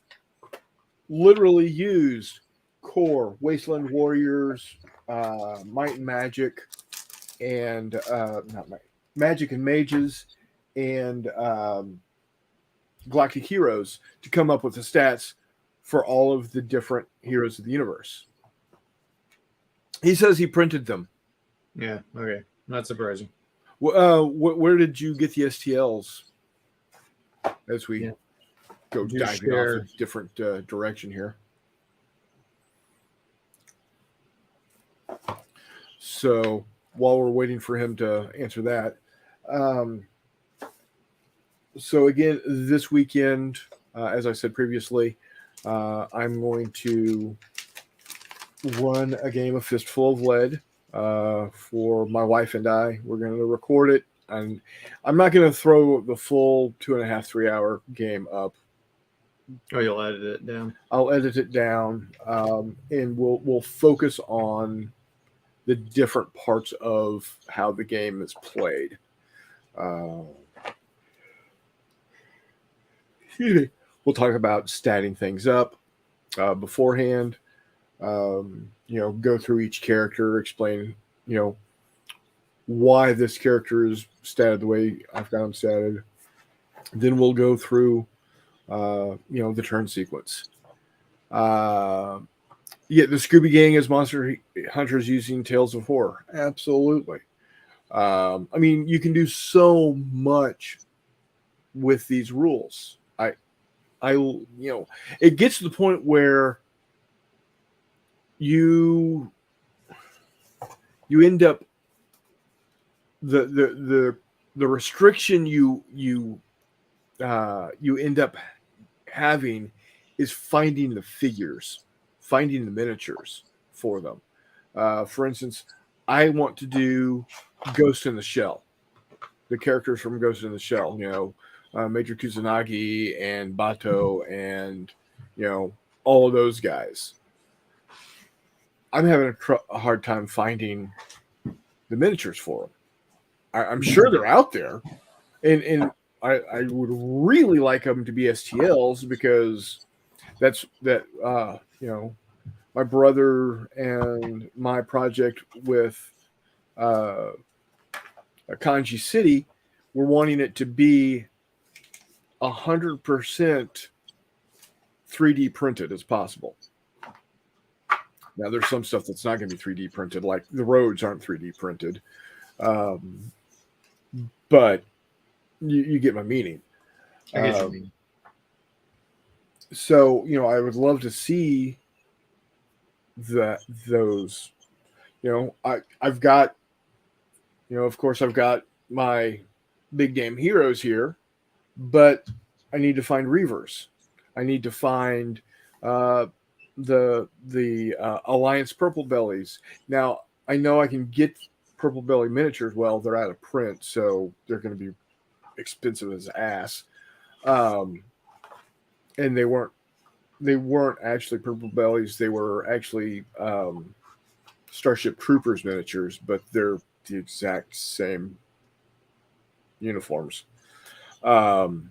literally used Core, Wasteland Warriors, Might and Magic, and Magic and Mages, and Galactic Heroes to come up with the stats for all of the different heroes of the universe. He says he printed them. Yeah, okay. Not surprising. Where did you get the STLs? As we go diving off a different direction here. So while we're waiting for him to answer that, so again, this weekend, as I said previously, I'm going to run a game of Fistful of Lead for my wife and I. We're going to record it, and I'm not going to throw the full 2.5, 3 hour game up. Oh, you'll edit it down. I'll edit it down, and we'll focus on the different parts of how the game is played. Excuse me. We'll talk about statting things up beforehand. Go through each character, explain, why this character is statted the way I've got him statted. Then we'll go through, the turn sequence. The Scooby Gang as monster hunters using Tales of Horror. Absolutely. I mean, you can do so much with these rules. It gets to the point where you end up the restriction you end up having is finding the figures, finding the miniatures for them. For instance, I want to do Ghost in the Shell, the characters from Ghost in the Shell, Major Kusanagi and Bato and, all of those guys. I'm having a hard time finding the miniatures for them. I'm sure they're out there, and I would really like them to be STLs because my brother and my project with Kanji City, we're wanting it to be 100% 3D printed as possible. Now, there's some stuff that's not going to be 3D printed, like the roads aren't 3D printed. But you get my meaning. I get your meaning. So, I would love to see those, I've got, of course I've got my big game heroes here, but I need to find Reavers. I need to find the Alliance Purple Bellies. Now, I know I can get Purple Belly miniatures. Well, they're out of print, so they're going to be expensive as ass. And they weren't actually Purple Bellies. They were actually Starship Troopers miniatures, but they're the exact same uniforms. The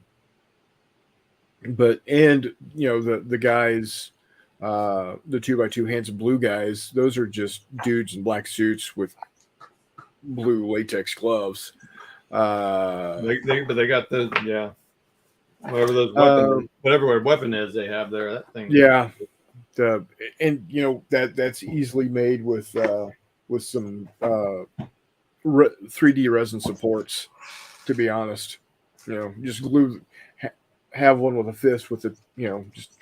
guys, the 2x2 Hands of Blue guys, those are just dudes in black suits with blue latex gloves. But they got whatever those whatever weapon is they have there, that thing. Yeah, that's easily made with some 3D resin supports. To be honest, just glue. Have one with a fist with it. Just.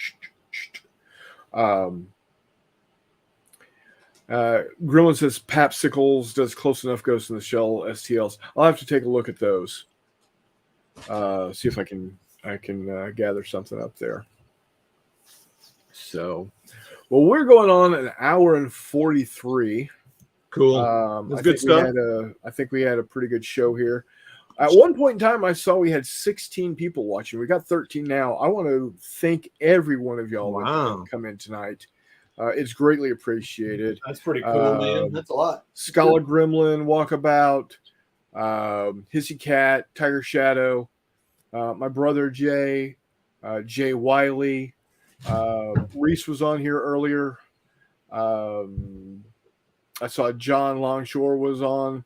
Grillin says Papsicles does close enough Ghost in the Shell STLs. I'll have to take a look at those. See if I can gather something up there. So, well, we're going on an hour and 43. Cool. That's good stuff. I think we had a pretty good show here. At one point in time, I saw we had 16 people watching. We got 13 now. I want to thank every one of y'all that come in tonight. It's greatly appreciated. That's pretty cool, man. That's a lot. Scholar Gremlin, Walkabout, Hissy Cat, Tiger Shadow, my brother Jay, Jay Wiley, Reese was on here earlier. I saw John Longshore was on.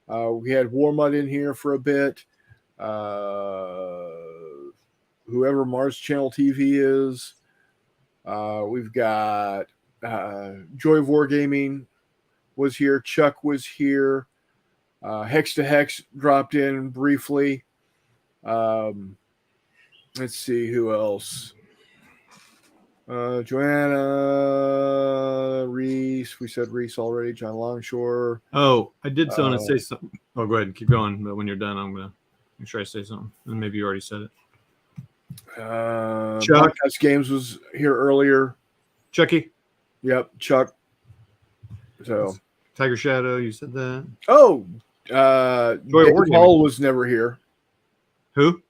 We had Warmud in here for a bit. Whoever Mars Channel TV is. We've got Joy of Wargaming was here. Chuck was here. Hex to Hex dropped in briefly. Let's see who else. Joanna, Reese. We said Reese already. John Longshore. Oh, I did want to say something. Oh, go ahead. Keep going. But when you're done, I'm going to make sure I say something. And maybe you already said it. Chuck Games was here earlier. Chucky. Yep, Chuck. So Tiger Shadow, you said that. Oh, Dave Hall was never here. Who?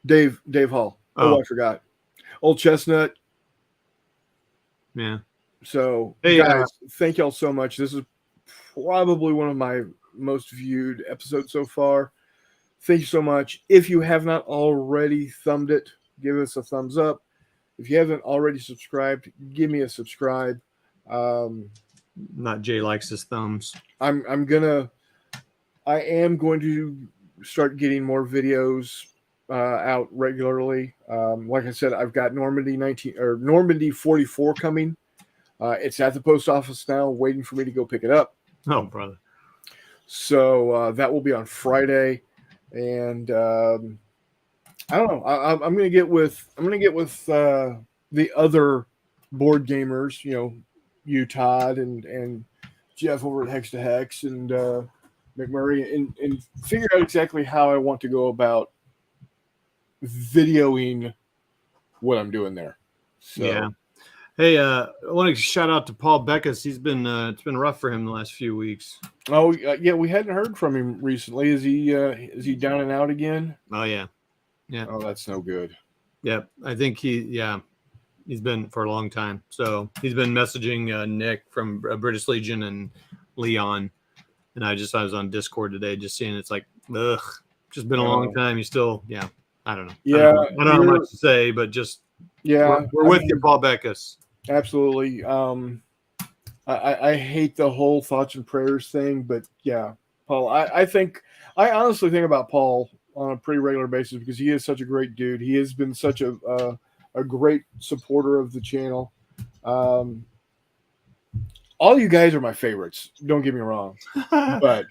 Dave Hall. Oh, I forgot. Old Chestnut. Yeah. So, hey, guys, thank y'all so much. This is probably one of my most viewed episodes so far. Thank you so much. If you have not already thumbed it, give us a thumbs up. If you haven't already subscribed, give me a subscribe. Not Jay likes his thumbs. I am going to start getting more videos out regularly. Like I said, I've got Normandy 44 coming. It's at the post office now, waiting for me to go pick it up. Oh, brother. So that will be on Friday, and I don't know. I'm gonna get with the other board gamers. You Todd and Jeff over at Hex to Hex and McMurray, and figure out exactly how I want to go about videoing what I'm doing there. So Yeah. Hey, I want to shout out to Paul Beckus. He's been it's been rough for him the last few weeks. Oh yeah, we hadn't heard from him recently. Is he down and out again? Oh yeah, yeah. Oh, that's no good. Yeah, I think he's been for a long time. So he's been messaging Nick from British Legion and Leon, and I was on Discord today, just seeing it's like, ugh, just been a long time. He's still, I don't know. Yeah, I don't know much to say, but just we're with you, Paul Beckus. Absolutely. I hate the whole thoughts and prayers thing, but yeah, Paul. I honestly think about Paul on a pretty regular basis because he is such a great dude. He has been such a great supporter of the channel. All you guys are my favorites. Don't get me wrong, but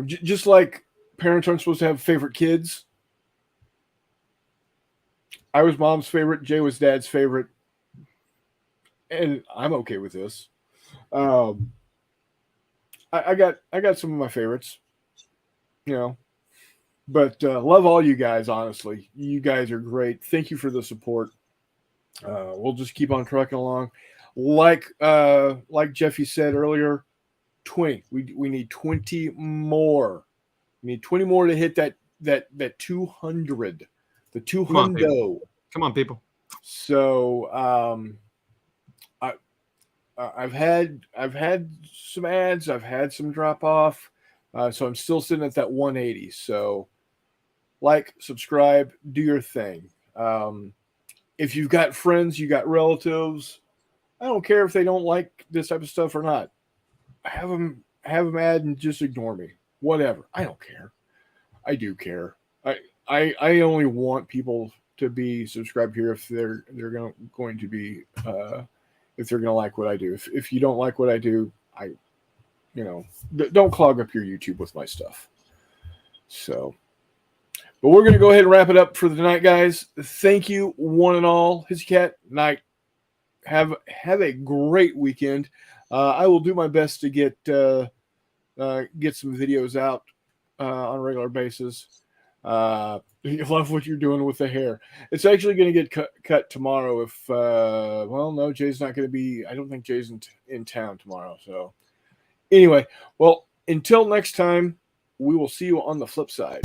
just like parents aren't supposed to have favorite kids. I was mom's favorite. Jay was dad's favorite, and I'm okay with this. I got some of my favorites, but love all you guys. Honestly, you guys are great. Thank you for the support. We'll just keep on trucking along, like Jeffy said earlier. 20. We need 20 more. We need 20 more to hit that 200. The 200. Come on, people. So I've had some ads. I've had some drop off. So I'm still sitting at that 180. So like, subscribe, do your thing. If you've got friends, you got relatives, I don't care if they don't like this type of stuff or not. Have them add and just ignore me. Whatever. I don't care. I do care. I only want people to be subscribed here if they're going to be if they're going to like what I do. If you don't like what I do, don't clog up your YouTube with my stuff. So, but we're going to go ahead and wrap it up for the night, guys. Thank you, one and all. Hissy Cat, night. Have a great weekend. I will do my best to get some videos out on a regular basis. You love what you're doing with the hair. It's actually going to get cut tomorrow. If no, Jay's not going to be. I don't think Jay's in town tomorrow. So anyway, well, until next time, we will see you on the flip side.